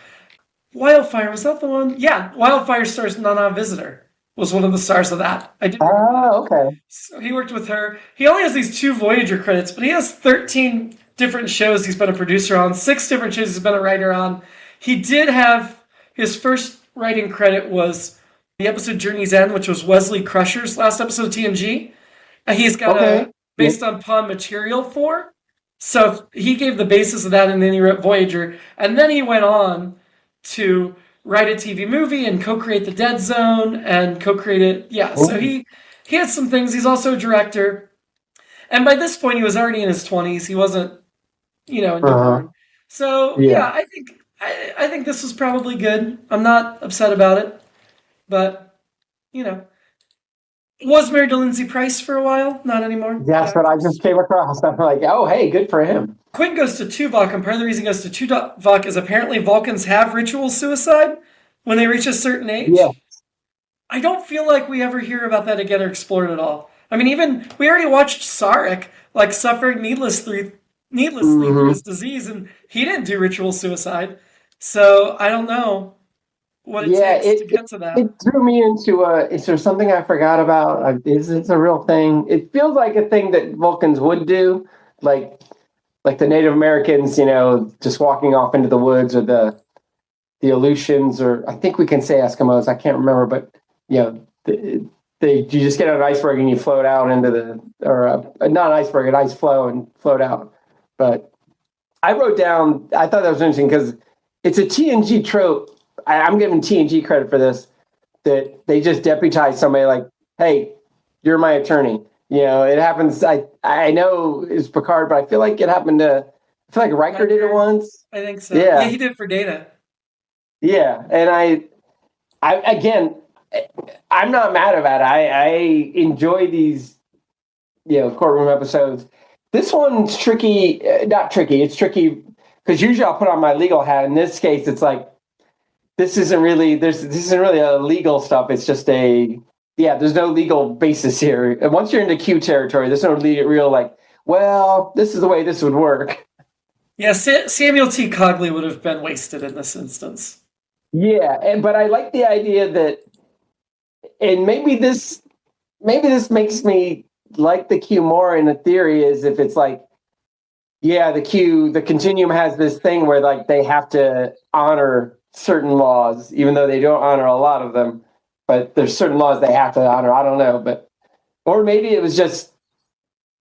Wildfire, was that the one? Yeah, Wildfire stars Nana Visitor. Was one of the stars of that. I did remember that. Okay. So he worked with her. He only has these 2 Voyager credits, but he has 13 different shows he's been a producer on, 6 different shows he's been a writer on. He did have his first writing credit was the episode Journey's End, which was Wesley Crusher's last episode of TNG. He's got Okay. a based on Pawn material for. So he gave the basis of that, and then he wrote Voyager. And then he went on to write a TV movie and co-create The Dead Zone and co-create it. Yeah, so he has some things. He's also a director. And by this point, he was already in his 20s. He wasn't, newborn. So, Yeah. I think this was probably good. I'm not upset about it. But, was married to Lindsay Price for a while. Not anymore. That's what I just came across. I'm like, oh, hey, good for him. Quinn goes to Tuvok, and part of the reason he goes to Tuvok is apparently Vulcans have ritual suicide when they reach a certain age. Yeah. I don't feel like we ever hear about that again or explored at all. I mean, even we already watched Sarek suffering needlessly through his disease, and he didn't do ritual suicide. So I don't know what it takes to get to that. It threw me into is there something I forgot about? Is it a real thing? It feels like a thing that Vulcans would do, like the Native Americans, just walking off into the woods, or the Aleutians, or I think we can say Eskimos. I can't remember, but you just get on an iceberg and you float out into not an iceberg, an ice floe, and float out. But I wrote down, I thought that was interesting because it's a TNG trope. I'm giving TNG credit for this, that they just deputize somebody like, hey, you're my attorney. It happens. I know it's Picard, but I feel like it happened to, I feel like Riker did it once. I think so. Yeah, he did it for Data. Yeah, and I again, I'm not mad about it. I enjoy these, courtroom episodes. This one's tricky. Not tricky. It's tricky because usually I'll put on my legal hat. In this case, it's like this isn't really a legal stuff. It's just there's no legal basis here. And once you're into Q territory, there's no real well, this is the way this would work. Yeah, Samuel T. Cogley would have been wasted in this instance. Yeah, but I like the idea that, and maybe this makes me like the Q more in a theory, is if it's the Continuum has this thing where they have to honor certain laws, even though they don't honor a lot of them, but there's certain laws they have to honor. I don't know, or maybe it was just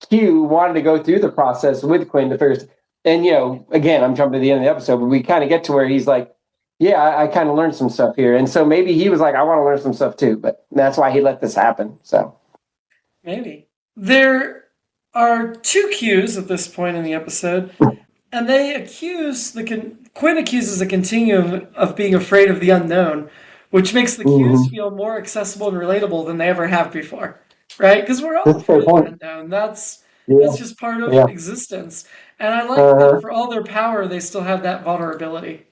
Q wanted to go through the process with Quinn to figure. And again, I'm jumping to the end of the episode, but we kind of get to where he's like, yeah, I kind of learned some stuff here. And so maybe he was like, I want to learn some stuff too, but that's why he let this happen. So maybe. There are 2 Qs at this point in the episode, and they accuse Quinn accuses the Continuum of being afraid of the unknown, which makes the Qs feel more accessible and relatable than they ever have before, right? Because we're all afraid of the unknown. That's just part of existence. And I like that Uh-huh. for all their power, they still have that vulnerability,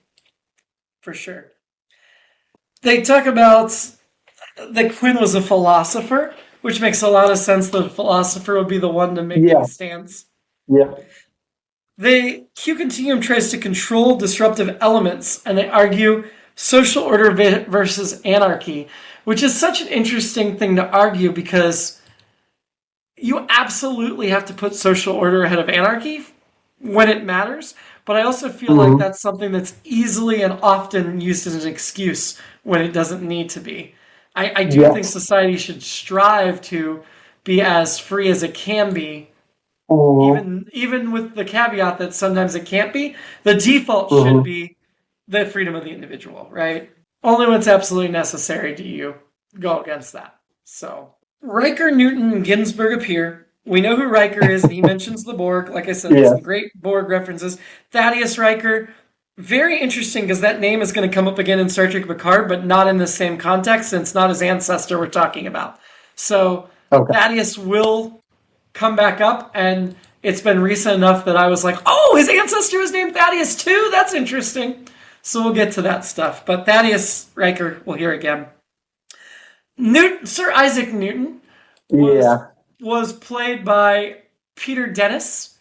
for sure. They talk about that Quinn was a philosopher, which makes a lot of sense that a philosopher would be the one to make Yeah. these stands. Yeah. Q Continuum tries to control disruptive elements, and they argue social order versus anarchy, which is such an interesting thing to argue because you absolutely have to put social order ahead of anarchy when it matters. But I also feel like Hmm. that's something that's easily and often used as an excuse when it doesn't need to be. I do think Yes. society should strive to be as free as it can be, Hmm. even with the caveat that sometimes it can't be. The default should Hmm. be the freedom of the individual, right? Only when it's absolutely necessary do you go against that. So Riker, Newton, and Ginsburg appear. We know who Riker is, and he mentions the Borg. Like I said, some Yes. great Borg references. Thaddeus Riker, very interesting because that name is going to come up again in Star Trek Picard, but not in the same context, and it's not his ancestor we're talking about. So Okay. Thaddeus will come back up, and it's been recent enough that I was like, oh, his ancestor was named Thaddeus too? That's interesting. So we'll get to that stuff. But Thaddeus Riker, we'll hear again. Sir Isaac Newton was Yeah. was played by Peter Dennis.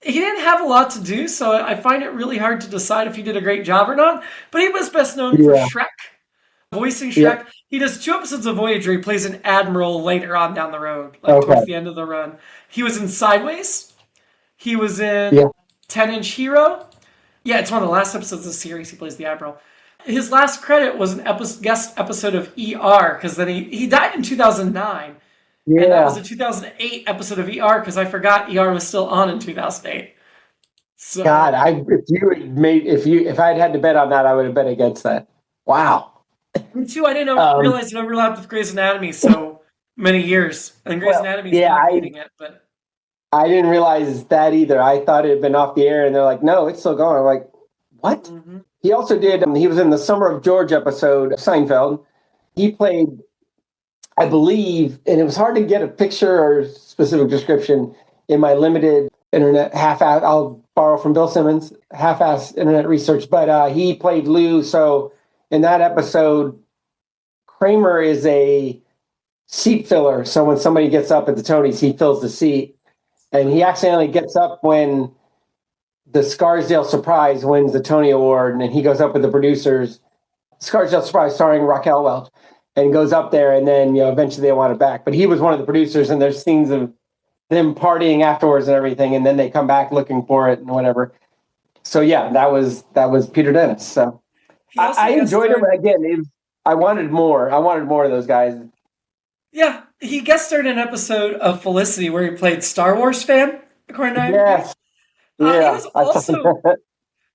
He didn't have a lot to do, so I find it really hard to decide if he did a great job or not. But he was best known for Yeah. Shrek, voicing Shrek. Yep. He does 2 episodes of Voyager. He plays an admiral later on down the road, like towards Okay. the end of the run. He was in Sideways. He was in Yeah. 10-Inch Hero. Yeah, it's one of the last episodes of the series. He plays the admiral. His last credit was an guest episode of ER, because then he died in 2009. And that was a Yeah. 2008 episode of ER, because I forgot ER was still on in 2008. God, So, if I'd had to bet on that, I would have bet against that. Wow. and two, I didn't Um, realize it overlapped with Grey's Anatomy so many years. And Grey's well, Anatomy's yeah, not getting it, but I didn't realize that either. I thought it had been off the air, and they're like, no, it's still going. I'm like, what? mhm. He also did. He was in the Summer of George episode of Seinfeld. He played, I believe, and it was hard to get a picture or specific description in my limited internet half-ass. I'll borrow from Bill Simmons, half-ass internet research, but he played Lou. So in that episode, Kramer is a seat filler. So when somebody gets up at the Tonys, he fills the seat, and he accidentally gets up when the Scarsdale Surprise wins the Tony Award, and he goes up with the producers. Scarsdale Surprise, starring Raquel Welch, and goes up there, and then eventually they want it back. But he was one of the producers, and there's scenes of them partying afterwards and everything, and then they come back looking for it and whatever. So yeah, that was Peter Dennis. So He I also guest enjoyed him starred. again. I wanted more. I wanted more of those guys. Yeah, he guest starred in an episode of Felicity where he played Star Wars fan, according to IMDb. Yes, He yeah, was I saw also that.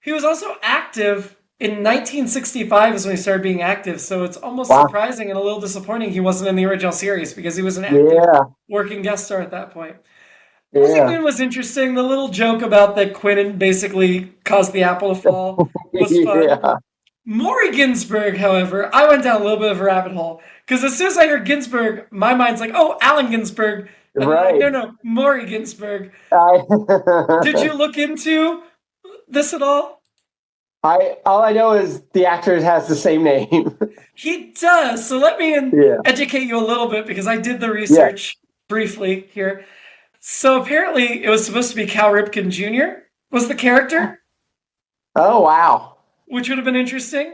He was also active in 1965 is when he started being active, so it's almost Wow. surprising and a little disappointing he wasn't in the original series because he was an active Yeah, working guest star at that point. Isaac yeah, Newton was interesting. The little joke about that Quinn basically caused the apple to fall was fun. yeah. Maury Ginsburg, however, I went down a little bit of a rabbit hole because as soon as I heard Ginsburg, my mind's like, oh, Allen Ginsburg. And then like, Right. no, Maury Ginsburg. I, Did you look into this at all? all I know is the actor has the same name. He does. So let me Yeah. educate you a little bit because I did the Yeah. research briefly here. So apparently it was supposed to be Cal Ripken Jr. was the character, Oh wow. which would have been interesting.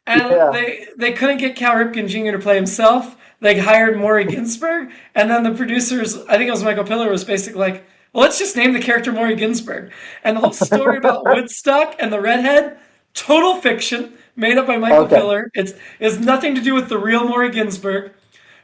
And Yeah. they couldn't get Cal Ripken Jr. to play himself. They hired Maury Ginsburg, and then the producers, I think it was Michael Piller, was basically like, well, let's just name the character Maury Ginsburg. And the whole story about Woodstock and the redhead, total fiction, made up by Michael Okay. Piller. It's nothing to do with the real Maury Ginsburg.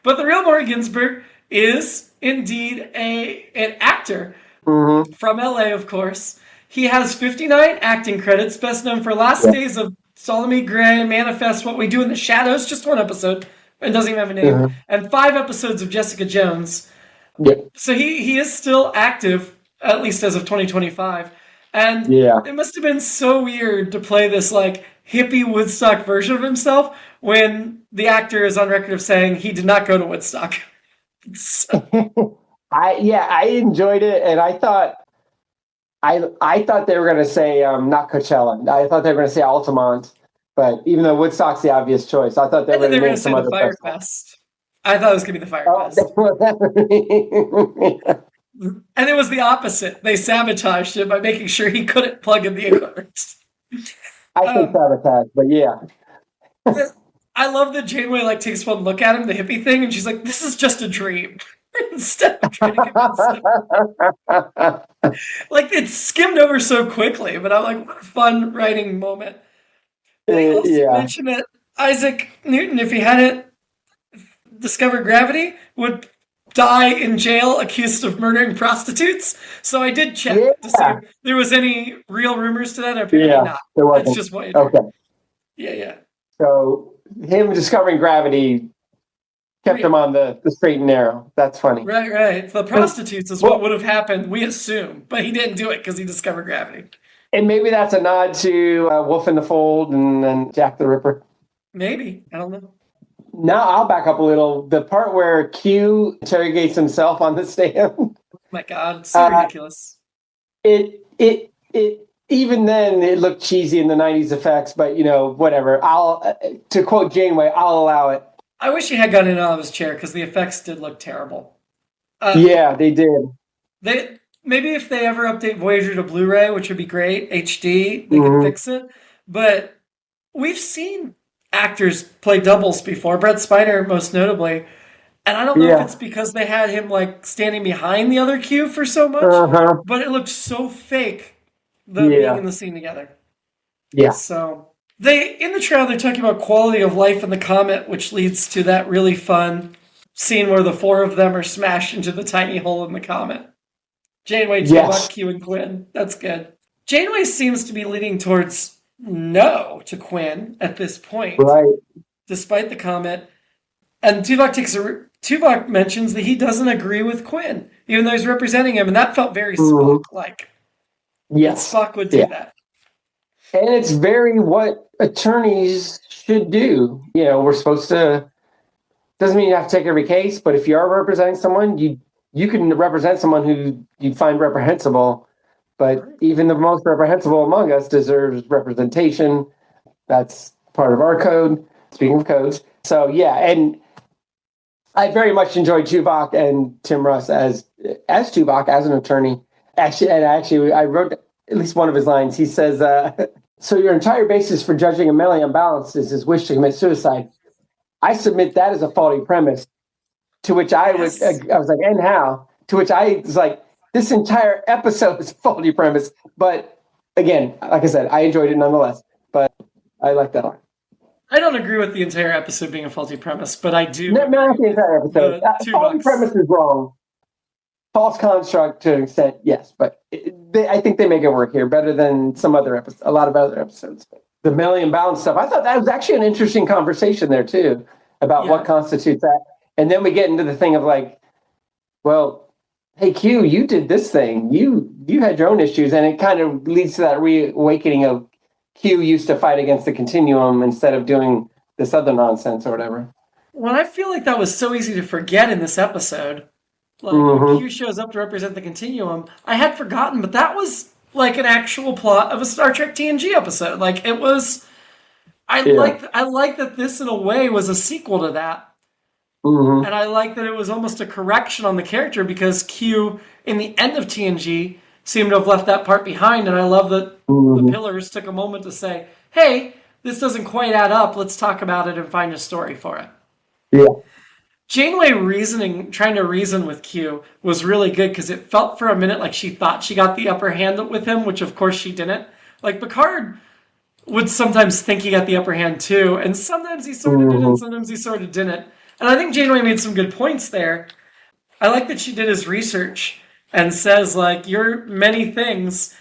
But the real Maury Ginsburg is indeed an actor Mm-hmm. from LA, of course. He has 59 acting credits, best known for Last Yeah. Days of Ptolemy Gray, Manifest, What We Do in the Shadows, just one episode, and doesn't even have a name, Mm-hmm. and 5 episodes of Jessica Jones. Yeah. So he is still active, at least as of 2025. And Yeah. it must have been so weird to play this like hippie Woodstock version of himself when the actor is on record of saying he did not go to Woodstock. So, I enjoyed it, and I thought I thought they were going to say not Coachella. I thought they were going to say Altamont, but even though Woodstock's the obvious choice, I thought they I were thought going they to were name going to say some the other Fire festival. Fest. I thought it was going to be the Fire Oh, Fest. And it was the opposite. They sabotaged it by making sure he couldn't plug in the equipment. I say Um, sabotage, but yeah. I love that Janeway like takes one look at him, the hippie thing, and she's like, "This is just a dream." Instead of trying to convince him, like it skimmed over so quickly. But I'm like, what a fun writing moment. They also Yeah. mentioned that Isaac Newton, if he hadn't discovered gravity, would die in jail accused of murdering prostitutes. So I did check to see Yeah. if there was any real rumors to that. Apparently Yeah. not. There That's wasn't. just Voyager. Okay. Yeah, yeah. So him discovering gravity kept him on the straight and narrow. That's funny. Right, right. The prostitutes is what Well, would have happened, we assume, but he didn't do it because he discovered gravity. and maybe that's a nod to Wolf in the Fold and Jack the Ripper. Maybe. I don't know. Now I'll back up a little. The part where Q interrogates himself on the stand. Oh my God, so uh, ridiculous. it even then it looked cheesy in the '90s effects, but whatever. I'll to quote Janeway, I'll allow it. I wish he had gotten in out of his chair because the effects did look terrible. Uh, Yeah, they did. they maybe if they ever update Voyager to Blu-ray, which would be great, HD, they could Hmm. fix it. But we've seen actors play doubles before, Brett Spiner most notably, and I don't know if Yeah. it's because they had him like standing behind the other Q for so much, Uh-huh. but it looked so fake them being in Yeah. the scene together. Yeah. So they in the trailer they're talking about quality of life in the comet, which leads to that really fun scene where the four of them are smashed into the tiny hole in the comet. Janeway, Tuvok, Yes. Q, and Quinn. That's good. Janeway seems to be leaning towards no to Quinn at this point, Right. despite the comment. And Tuvok mentions that he doesn't agree with Quinn, even though he's representing him, and that felt very Hmm. Spock-like. That Yes. Spock would do Yeah. that. And it's very what attorneys should do. We're supposed to. Doesn't mean you have to take every case, but if you are representing someone, you can represent someone who you find reprehensible. But even the most reprehensible among us deserves representation. That's part of our code. Speaking of codes, so yeah, and I very much enjoyed Tuvok and Tim Russ as Tuvok as an attorney. Actually, I wrote at least one of his lines. He says, "So your entire basis for judging a mentally unbalanced is his wish to commit suicide. I submit that is a faulty premise." To which I Yes. was like, "And how?" To which I was like, "This entire episode is a faulty premise." But again, like I said, I enjoyed it nonetheless. But I like that line. I don't agree with the entire episode being a faulty premise, but I do No, not agree the with entire episode. the Faulty Tuvoks. premise is wrong. False construct to an extent, yes, but I think they make it work here better than some other episodes, a lot of other episodes. The Million Balance stuff, I thought that was actually an interesting conversation there too about what Yeah. constitutes that, and then we get into the thing of like, well, hey Q, you did this thing, you had your own issues, and it kind of leads to that reawakening of Q used to fight against the continuum instead of doing this other nonsense or whatever. Well, I feel like that was so easy to forget in this episode. Like when Mm-hmm. Q shows up to represent the continuum, I had forgotten, but that was like an actual plot of a Star Trek TNG episode. Like it was. Yeah. I like that this in a way was a sequel to that, Mm-hmm. and I like that it was almost a correction on the character because Q in the end of TNG seemed to have left that part behind, and I love that the Mm-hmm. Pillars took a moment to say, "Hey, this doesn't quite add up. Let's talk about it and find a story for it." Yeah. Janeway trying to reason with Q was really good because it felt for a minute like she thought she got the upper hand with him, which of course she didn't. Like Picard would sometimes think he got the upper hand too, and sometimes he sort of did, and Mm-hmm. sometimes he sort of didn't. And I think Janeway made some good points there. I like that she did his research and says like you're many things,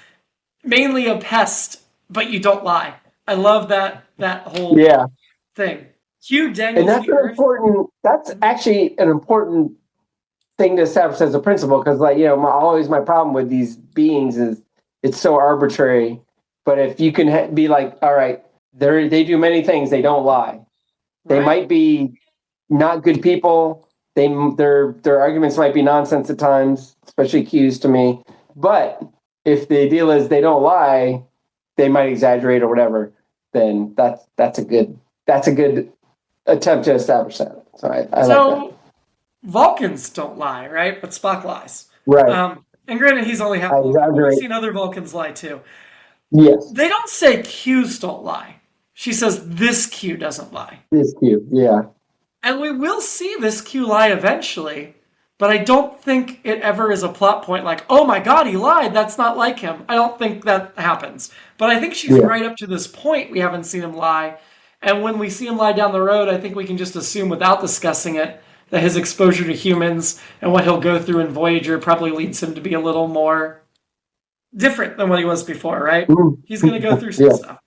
mainly a pest, but you don't lie. I love that whole Yeah. thing. Q And dangles the Earth. that's actually an important thing to establish as a principle because, like, always my problem with these beings is it's so arbitrary. But if you can be like, all right, they do many things, they don't lie. They Right. might be not good people. Their arguments might be nonsense at times, especially Q's to me. But if the deal is they don't lie, they might exaggerate or whatever, then that's a good attempt to establish that. So I like that. So Vulcans don't lie, right? But Spock lies. Right. And granted, he's only half I Vulcan, but we've exaggerate. seen other Vulcans lie too. Yes. They don't say Qs don't lie. She says this Q doesn't lie. This cute. Yeah. And we will see this Q lie eventually, but I don't think it ever is a plot point like, oh my god, he lied, that's not like him. I don't think that happens. But I think she's Yeah. right up to this point we haven't seen him lie. And when we see him lie down the road, I think we can just assume without discussing it that his exposure to humans and what he'll go through in Voyager probably leads him to be a little more different than what he was before, right? He's going to go through some Yeah. stuff.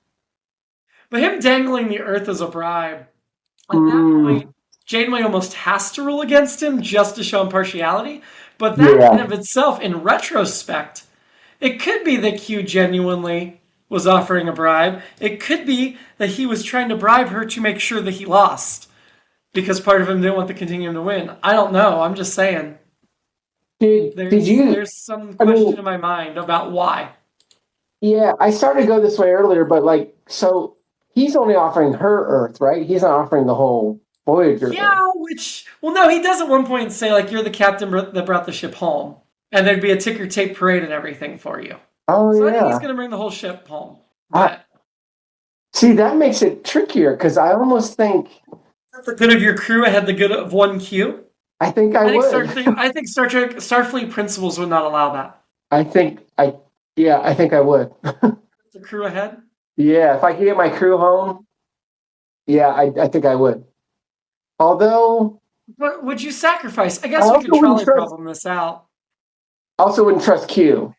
But him dangling the Earth as a bribe, at that point, Janeway almost has to rule against him just to show impartiality. But that Yeah. in of itself, in retrospect, it could be that Q genuinely was offering a bribe. It could be that he was trying to bribe her to make sure that he lost. Because part of him didn't want the Continuum to win. I don't know. I'm just saying. There's some question in my mind about why. Yeah, I started to go this way earlier, but like, so he's only offering her Earth, right? He's not offering the whole Voyager Earth. Yeah, well, no, he does at one point say, like, you're the captain that brought the ship home. And there'd be a ticker tape parade and everything for you. Oh, So I yeah. think he's going to bring the whole ship home. But See, that makes it trickier because I almost think the good of your crew ahead the good of one Q. I think I would. I think Starfleet principles would not allow that. I think I would. The crew ahead? Yeah, if I could get my crew home, yeah, I think I would. Although, But would you sacrifice? I guess I we also could trolley wouldn't trust- problem this out. also wouldn't trust Q.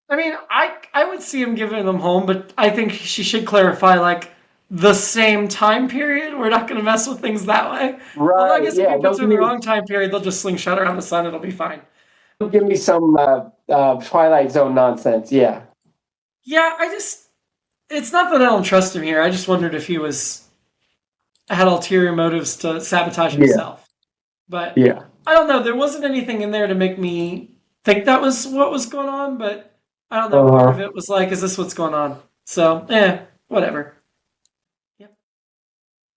I mean, I would see him giving them home, but I think she should clarify, like, the same time period. We're not going to mess with things that way. Right. Although I guess if yeah, he puts her in the wrong time period, they'll just slingshot around the sun. It'll be fine. don't give me some Twilight Zone nonsense. Yeah. Yeah, it's not that I don't trust him here. I just wondered if he had ulterior motives to sabotage himself. But Yeah. I don't know. There wasn't anything in there to make me think that was what was going on, but I don't know. Part of it was like, is this what's going on? So, whatever.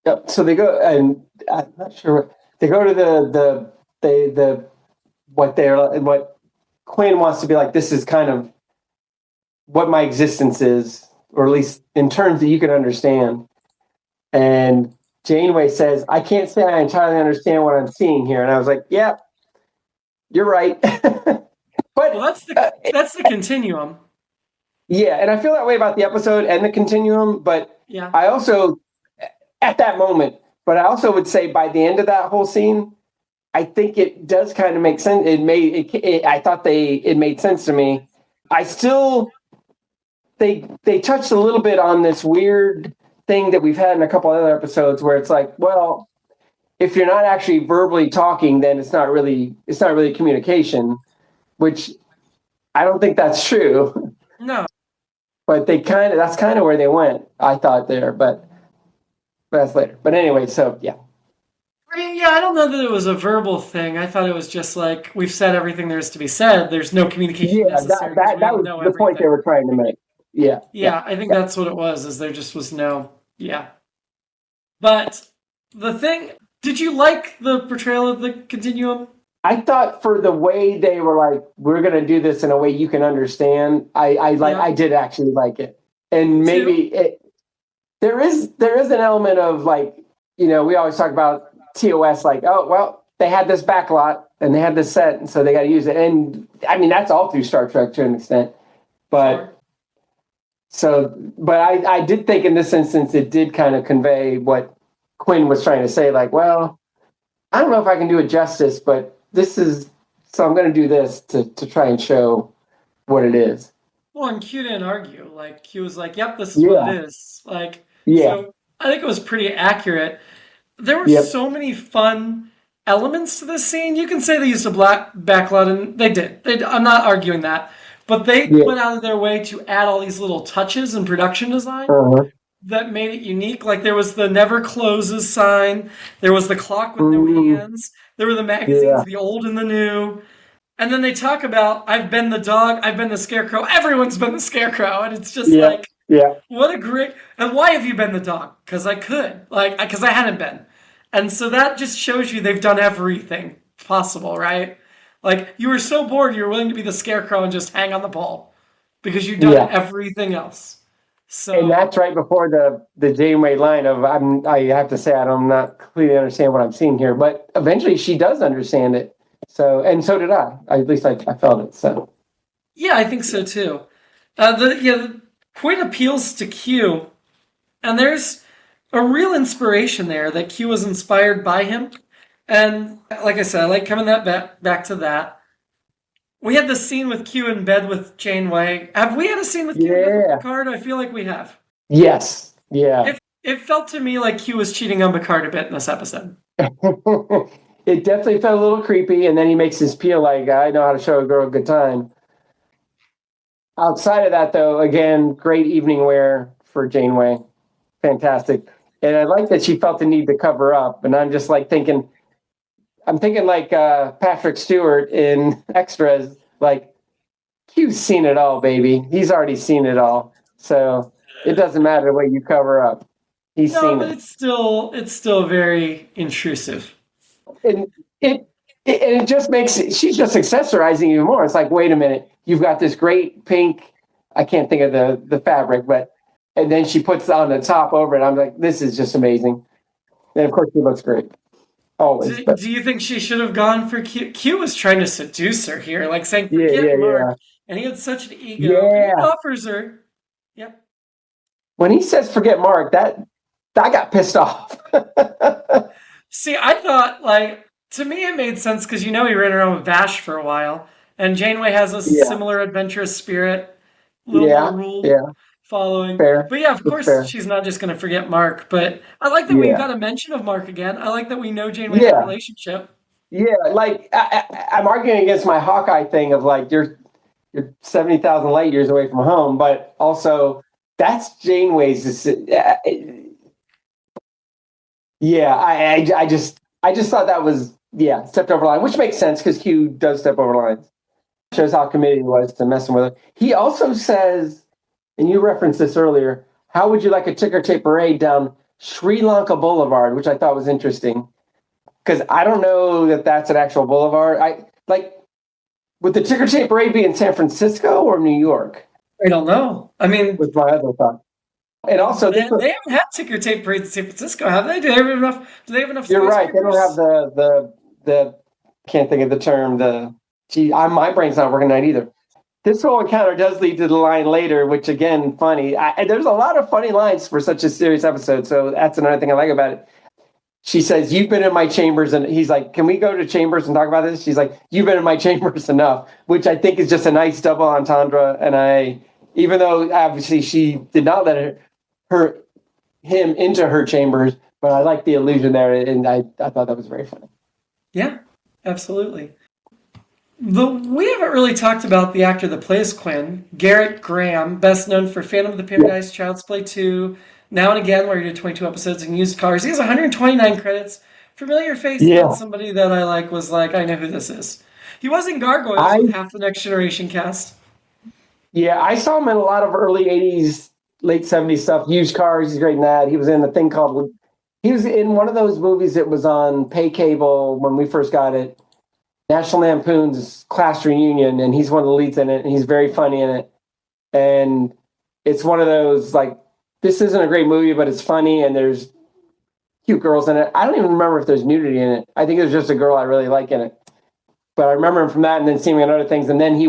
Yep. So they go, and I'm not sure. They go to what Quinn wants to be like. This is kind of what my existence is, or at least in terms that you can understand. And Janeway says, "I can't say I entirely understand what I'm seeing here." And I was like, "Yeah, you're right." But Well, that's the continuum. yeah, and I feel that way about the episode and the continuum. But Yeah. I also, at that moment, but I also would say by the end of that whole scene, I think it does kind of make sense. I thought it made sense to me. I still, they touched a little bit on this weird thing that we've had in a couple other episodes where it's like, well, if you're not actually verbally talking, then it's not really communication, which I don't think that's true. No. But that's kind of where they went, I thought there, but that's later. But anyway, so yeah. I mean, yeah, I don't know that it was a verbal thing. I thought it was just like, we've said everything there is to be said. There's no communication necessary. That was the point they were trying to make. Yeah. Yeah, I think that's what it was, is there just was no, yeah. But the thing, did you like the portrayal of the continuum? I thought for the way they were like, we're going to do this in a way you can understand, I did actually like it. And maybe there is an element of like, we always talk about TOS, like, oh, well, they had this backlot and they had this set, and so they got to use it. And I mean, that's all through Star Trek to an extent. But I did think in this instance, it did kind of convey what Quinn was trying to say, like, well, I don't know if I can do it justice, but so I'm going to do this to try and show what it is. Well, and Q didn't argue. Like, Q was like, yep, this is what it is. Like, so I think it was pretty accurate. There were so many fun elements to this scene. You can say they used a backlot, and they did. I'm not arguing that. But they went out of their way to add all these little touches in production design that made it unique. Like, there was the never closes sign. There was the clock with no hands. There were the magazines, the old and the new. And then they talk about, I've been the dog, I've been the scarecrow, everyone's been the scarecrow. And it's just Yeah, like, yeah, what a great. And why have you been the dog? Because I could. Like, because I hadn't been. And so that just shows you they've done everything possible, right? Like, you were so bored, you were willing to be the scarecrow and just hang on the ball because you've done yeah. everything else. And So, that's right before the Janeway line of I have to say I'm not completely understand what I'm seeing here, but eventually she does understand it. So and so did I. At least I felt it. So yeah, I think so too. The Quinn appeals to Q, and there's a real inspiration there that Q was inspired by him. And like I said, I like coming back to that. We had the scene with Q in bed with Janeway. Have we had a scene with Q in bed with yeah, Picard? I feel like we have. yes, yeah. It felt to me like Q was cheating on Picard a bit in this episode. It definitely felt a little creepy, and then he makes his peel like I know how to show a girl a good time. Outside of that, though, again, great evening wear for Janeway, fantastic. And I like that she felt the need to cover up. And I'm just like thinking, I'm thinking like Patrick Stewart in Extras, like Q's seen it all, baby. He's already seen it all, so it doesn't matter what you cover up. He's No, seen but it. it's still very intrusive. And it just makes it, she's just accessorizing even more. It's like, wait a minute, you've got this great pink, I can't think of the fabric, but and then she puts on the top over it. I'm like, this is just amazing. And of course, she looks great always. But Do you think she should have gone for Q? Q was trying to seduce her here, like saying, yeah, forget yeah, Mark. yeah, And he had such an ego, and he yeah. offers her. Yep. When he says forget Mark, that I got pissed off. See, I thought, like, to me it made sense because he ran around with Vash for a while, and Janeway has a Yeah, similar adventurous spirit, a little more yeah, rule yeah. following. Fair. But yeah, of It's course, fair. she's not just going to forget Mark. But I like that we Yeah, got a mention of Mark again. I like that we know Janeway had a yeah, relationship. yeah. Like I'm arguing against my Hawkeye thing of like you're 70,000 light years away from home, but also that's Janeway's. Yeah, I just thought that was stepped over line, which makes sense because Q does step over lines. Shows how committed he was to messing with her. He also says, and you referenced this earlier, how would you like a ticker tape parade down Sri Lanka Boulevard, which I thought was interesting because I don't know that that's an actual boulevard. I like would the ticker tape parade be in San Francisco or New York? I don't know. I mean, Was my other thought. And also, they haven't had ticker tape parades in San Francisco, have they? Do they have enough? Do they have enough you're right. They don't have skyscrapers? the can't think of the term. My brain's not working tonight either. This whole encounter does lead to the line later, which again, funny. There's a lot of funny lines for such a serious episode, so that's another thing I like about it. She says, "You've been in my chambers," and he's like, "Can we go to chambers and talk about this?" She's like, "You've been in my chambers enough," which I think is just a nice double entendre. And even though obviously she did not let him into her chambers, but I like the illusion there, and I thought that was very funny. Yeah, absolutely. We haven't really talked about the actor that plays Quinn, Garrett Graham, best known for Phantom of the Yeah, Paradise, Child's Play 2, Now and Again, where he did 22 episodes, and Used Cars. He has 129 credits. Familiar face, not yeah. somebody that was like, I know who this is. He was in Gargoyles with I half the Next Generation cast. Yeah, I saw him in a lot of early '80s, late '70s stuff. Used Cars, he's great in that. He was in a thing called. He was in one of those movies that was on pay cable when we first got it. National Lampoon's Class Reunion, and he's one of the leads in it, and he's very funny in it. And it's one of those like this isn't a great movie, but it's funny, and there's cute girls in it. I don't even remember if there's nudity in it. I think there's just a girl I really like in it. But I remember him from that, and then seeing him in other things. And then he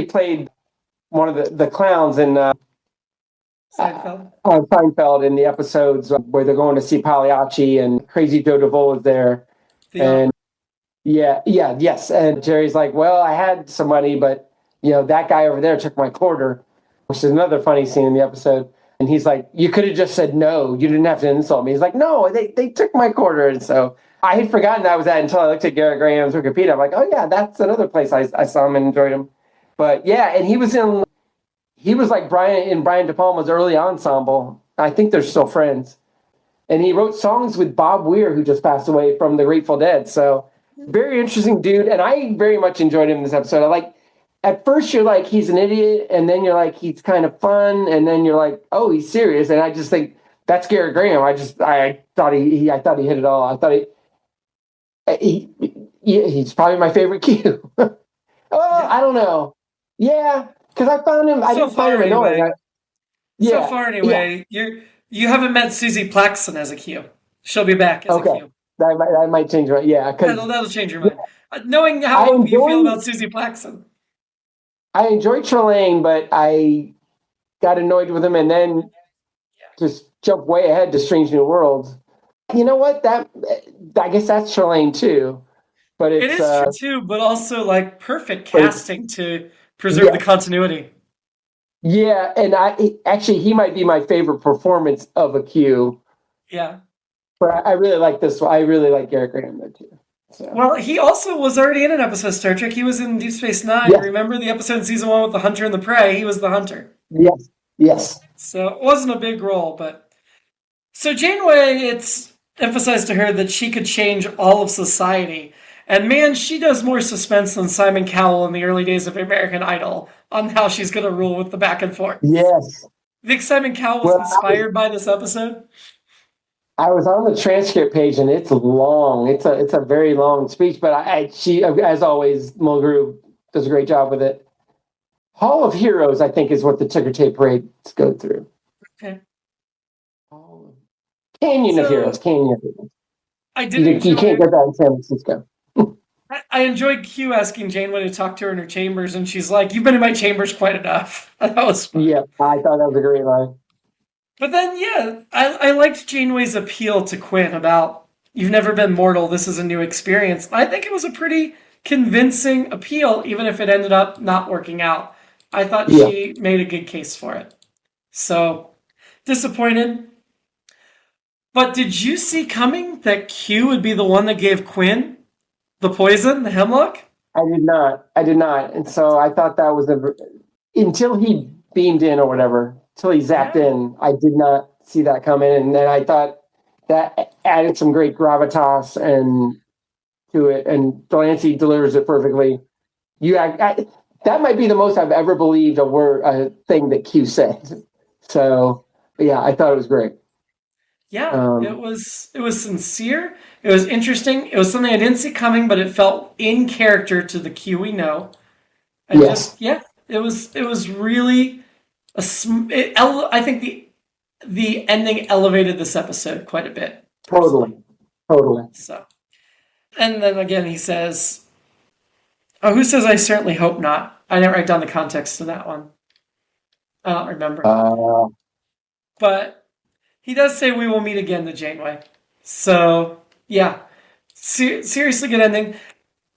played one of the clowns in Seinfeld. Seinfeld in the episodes where they're going to see Pagliacci and Crazy Joe DeVoe is there. The And yes. And Jerry's like, well, I had some money, but that guy over there took my quarter, which is another funny scene in the episode. And he's like, you could have just said no. You didn't have to insult me. He's like, no, they took my quarter. And so I had forgotten that was that until I looked at Garrett Graham's Wikipedia. I'm like, oh yeah, that's another place I saw him and enjoyed him. But yeah, and he was like Brian De Palma's early ensemble. I think they're still friends. And he wrote songs with Bob Weir, who just passed away from the Grateful Dead. So Very interesting dude, and I very much enjoyed him in this episode. I like at first you're like he's an idiot, and then you're like he's kind of fun, and then you're like, oh, he's serious. And I just think that's Garrett Graham. I thought I thought he hit it all. I thought he's probably my favorite Q. Oh, Yeah. I don't know. Yeah, because I found him. I So didn't find far, him annoying. anyway. So Yeah, far, yeah. anyway, you haven't met Susie Plaxton as a Q. She'll be back as a Okay, Q. that might change my yeah. Because That'll change your mind. Knowing I how you feel enjoy about Susie Plaxton. I enjoyed Trelane, but I got annoyed with him, and then just jumped way ahead to Strange New Worlds. You know what? That I guess that's Trelane too, but It is true too, but also like perfect it's casting to preserve the yeah, continuity. yeah. And actually he might be my favorite performance of a Q. Yeah. But I really like this one. I really like Garrett Graham there too. So Well, he also was already in an episode of Star Trek. He was in Deep Space Nine. yes, Remember the episode in season one with the hunter and the prey? He was the hunter. yes, yes, So it wasn't a big role, but so Janeway, it's emphasized to her that she could change all of society. And man, she does more suspense than Simon Cowell in the early days of American Idol on how she's going to rule with the back and forth. yes. You think Simon Cowell was Well, inspired by this episode? I was on the transcript page and it's long. It's a very long speech, but she as always Mulgrew does a great job with it. Hall of Heroes, I think, is what the ticker tape parades go through. Okay. Canyon of So Heroes, Canyon of Heroes. I did You can't enjoy. get that in San Francisco. I enjoyed Q asking Janeway to talk to her in her chambers, and she's like, "You've been in my chambers quite enough." That was fun. Yeah, I thought that was a great line. But then, yeah, I liked Janeway's appeal to Quinn about you've never been mortal. This is a new experience. I think it was a pretty convincing appeal, even if it ended up not working out. I thought Yeah. she made a good case for it. So disappointed. But did you see coming that Q would be the one that gave Quinn the poison, the hemlock? I did not. I did not. And so I thought that was until he beamed in or whatever, until he zapped Yeah. in, I did not see that coming. And then I thought that added some great gravitas and to it. And Delancey delivers it perfectly. That might be the most I've ever believed a thing that Q said. So yeah, I thought it was great. Yeah, Um, it was sincere. It was interesting. It was something I didn't see coming, but it felt in character to the Q we know. And yes, just yeah, it was really I think the ending elevated this episode quite a bit, totally, personally. totally. So, and then again he says, "Oh, who says I certainly hope not." I didn't write down the context of that one. I don't remember, Uh, but he does say we will meet again to Janeway. So yeah, seriously good ending.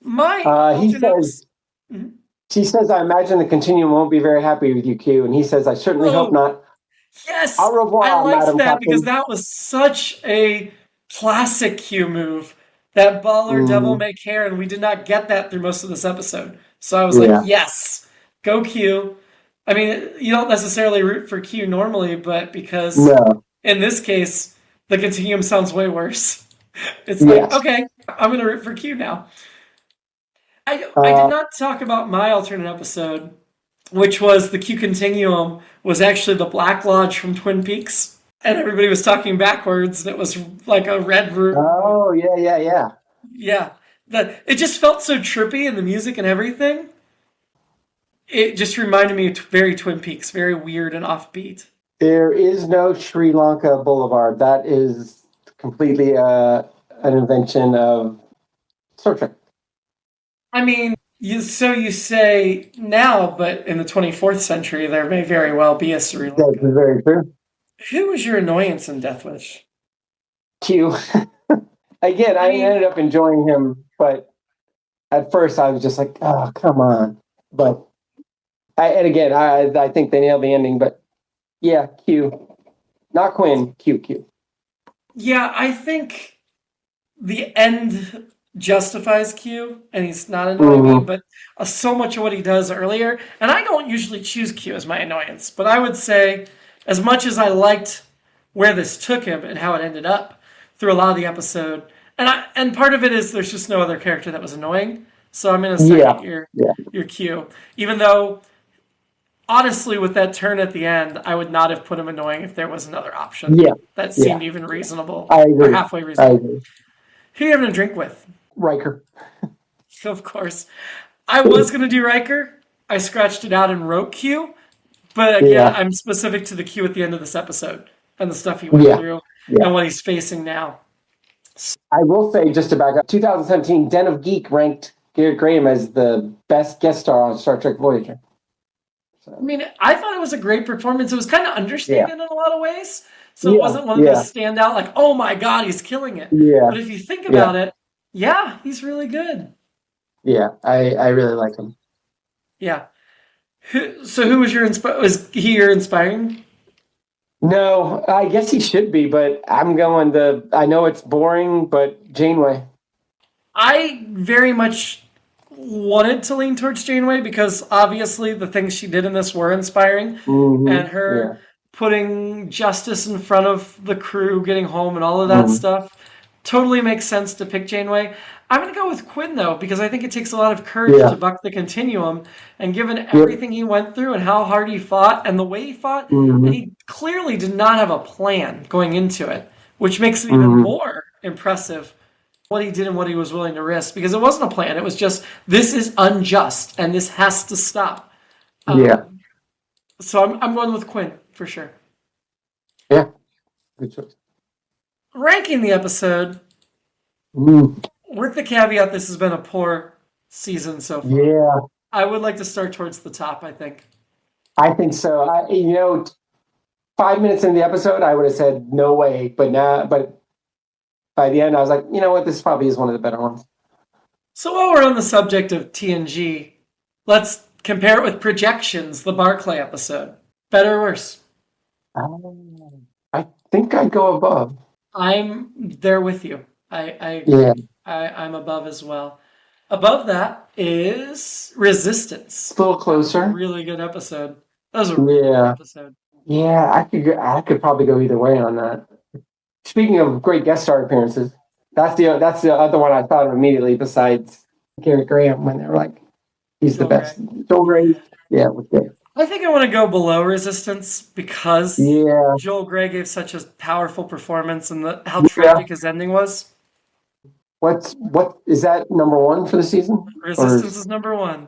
My he alternate. says, Mhm. she says, I imagine the Continuum won't be very happy with you, Q. And he says, I certainly hope Oh, not. Au yes, I revoir, liked Madam that because Captain. that was such a classic Q move. That baller devil Mm, may care, and we did not get that through most of this episode. So I was like, yeah, yes, go Q. I mean, you don't necessarily root for Q normally, but because no, in this case, the continuum sounds way worse. It's like, yes. okay, I'm gonna root for Q now. I did Uh, not talk about my alternate episode, which was the Q Continuum was actually the Black Lodge from Twin Peaks. And everybody was talking backwards, and it was like a red room. oh, yeah, yeah, yeah. Yeah. It just felt so trippy and the music and everything. It just reminded me of very Twin Peaks, very weird and offbeat. There is no Sri Lanka Boulevard. That is completely an invention of Star Trek. I mean, you say now, but in the 24th century, there may very well be a Sri That's Lanka. very true. Who was your annoyance in Death Wish? Q. Again, I I mean, ended up enjoying him, but at first I was just like, oh, come on. But I think they nailed the ending. But yeah, Q, not Quinn. Q, Q. yeah, I think the end justifies Q, and he's not annoying me, Mm-hmm. but so much of what he does earlier, and I don't usually choose Q as my annoyance, but I would say, as much as I liked where this took him and how it ended up through a lot of the episode, And part of it is there's just no other character that was annoying. So I'm gonna Yeah, second yeah, your cue. Even though honestly, with that turn at the end, I would not have put him annoying if there was another option yeah, that yeah. seemed even reasonable I or agree. halfway I reasonable. agree. Who are you having a drink with? Riker. Of course. I was going to do Riker. I scratched it out and wrote Q. But again, Yeah, I'm specific to the Q at the end of this episode and the stuff he went yeah, through yeah. and what he's facing now. I will say, just to back up, 2017, Den of Geek ranked Garrett Graham as the best guest star on Star Trek Voyager. I So, mean, I thought it was a great performance. It was kind of yeah, understated in a lot of ways. So it yeah, wasn't one of yeah, those stand out like, oh my God, he's killing it. yeah, But if you think yeah, about it, yeah, he's really good. yeah. I really like him. Yeah. So who was was he your inspiring? No, I guess he should be, but I'm going the. I know it's boring, but Janeway. I very much wanted to lean towards Janeway because obviously the things she did in this were inspiring, and Yeah. her putting justice in front of the crew, getting home, and all of that hmm stuff totally makes sense to pick Janeway. I'm going to go with Quinn though because I think it takes a lot of courage to Yeah. buck the continuum, and given Yep. everything he went through and how hard he fought and the way he fought, and hmm he clearly did not have a plan going into it, which makes it even hmm more impressive what he did and what he was willing to risk because it wasn't a plan. It was just this is unjust and this has to stop. Yeah. Um, so I'm going with Quinn for sure. Yeah. Good choice. Ranking the episode Mm. with the caveat this has been a poor season so far. Yeah. I would like to start towards the top. I think. I think so. 5 minutes in the episode, I would have said no way, but by the end, I was like, you know what, this probably is one of the better ones. So while we're on the subject of TNG, let's compare it with Projections, the Barclay episode. Better or worse? I think I'd go above. I'm there with you. I Yeah. agree. I'm above as well. Above that is Resistance. It's a little That was a closer. really good episode. That was a really good Yeah. episode. Yeah. I could probably go either way on that. Speaking of great guest star appearances, that's the other one I thought of immediately besides Garrett Graham when they were like, he's the Joel Gray. best. Joel Gray. Yeah, was good. I think I want to go below Resistance because Yeah. Joel Gray gave such a powerful performance and how Yeah. tragic his ending was. What is that number one for the season? Resistance is number one.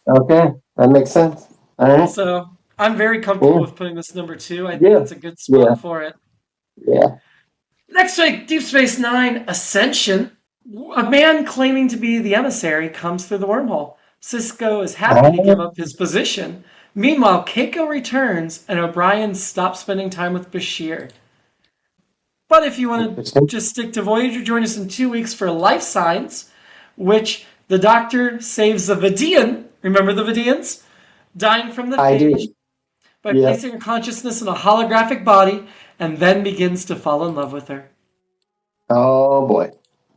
Okay, that makes sense. All right. So I'm very comfortable Yeah. with putting this number two. I think Yeah. that's a good Yeah. spot for it. Yeah. Next week, Deep Space Nine Ascension. A man claiming to be the emissary comes through the wormhole. Cisco is happy to give up his position. Meanwhile, Keiko returns and O'Brien stops spending time with Bashir. But if you want to Interesting. just stick to Voyager, join us in 2 weeks for Life Signs, which the Doctor saves the Vidian. Remember the Vidians? Dying from the I phage do. by Yeah. placing her consciousness in a holographic body and then begins to fall in love with her. Oh boy,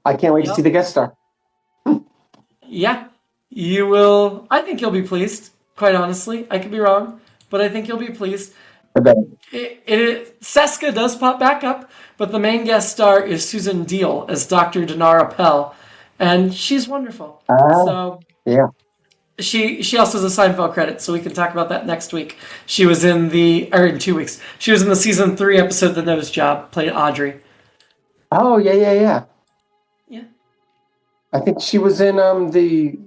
I can't wait to Yep. see the guest star. Yeah, you will. I think you'll be pleased, quite honestly. I could be wrong, but I think you'll be pleased. I bet. Seska does pop back up, but the main guest star is Susan Deal as Dr. Dinara Pell, and she's wonderful. So Yeah. she also has a Seinfeld credit, so we can talk about that next week. She was in in 2 weeks. She was in the season 3 episode The Nose Job, played Audrey. Oh yeah. Yeah. I think she was in the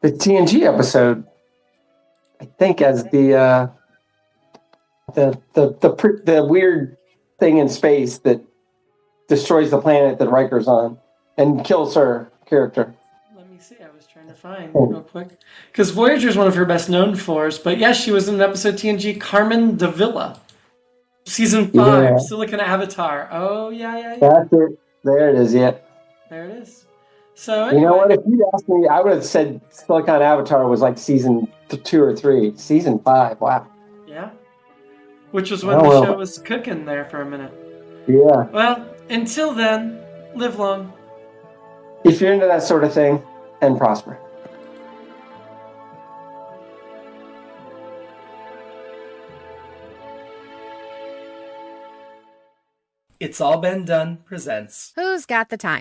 TNG episode. I think as the weird thing in space that destroys the planet that Riker's on and kills her character. Let me see. I was trying to find real quick. Because Voyager is one of her best known floors. But yes, she was in an episode TNG, Carmen de Villa. Season 5, Yeah. Silicon Avatar. Oh, yeah. That's it. There it is. Yeah. There it is. So You know anyway, what? If you'd asked me, I would have said Silicon Avatar was like season 2 or 3. Season 5. Wow. yeah. Which was when Oh, the well. show was cooking there for a minute. Yeah. Well, until then, live long. If you're into that sort of thing, and prosper. It's All Been Done presents Who's got the time?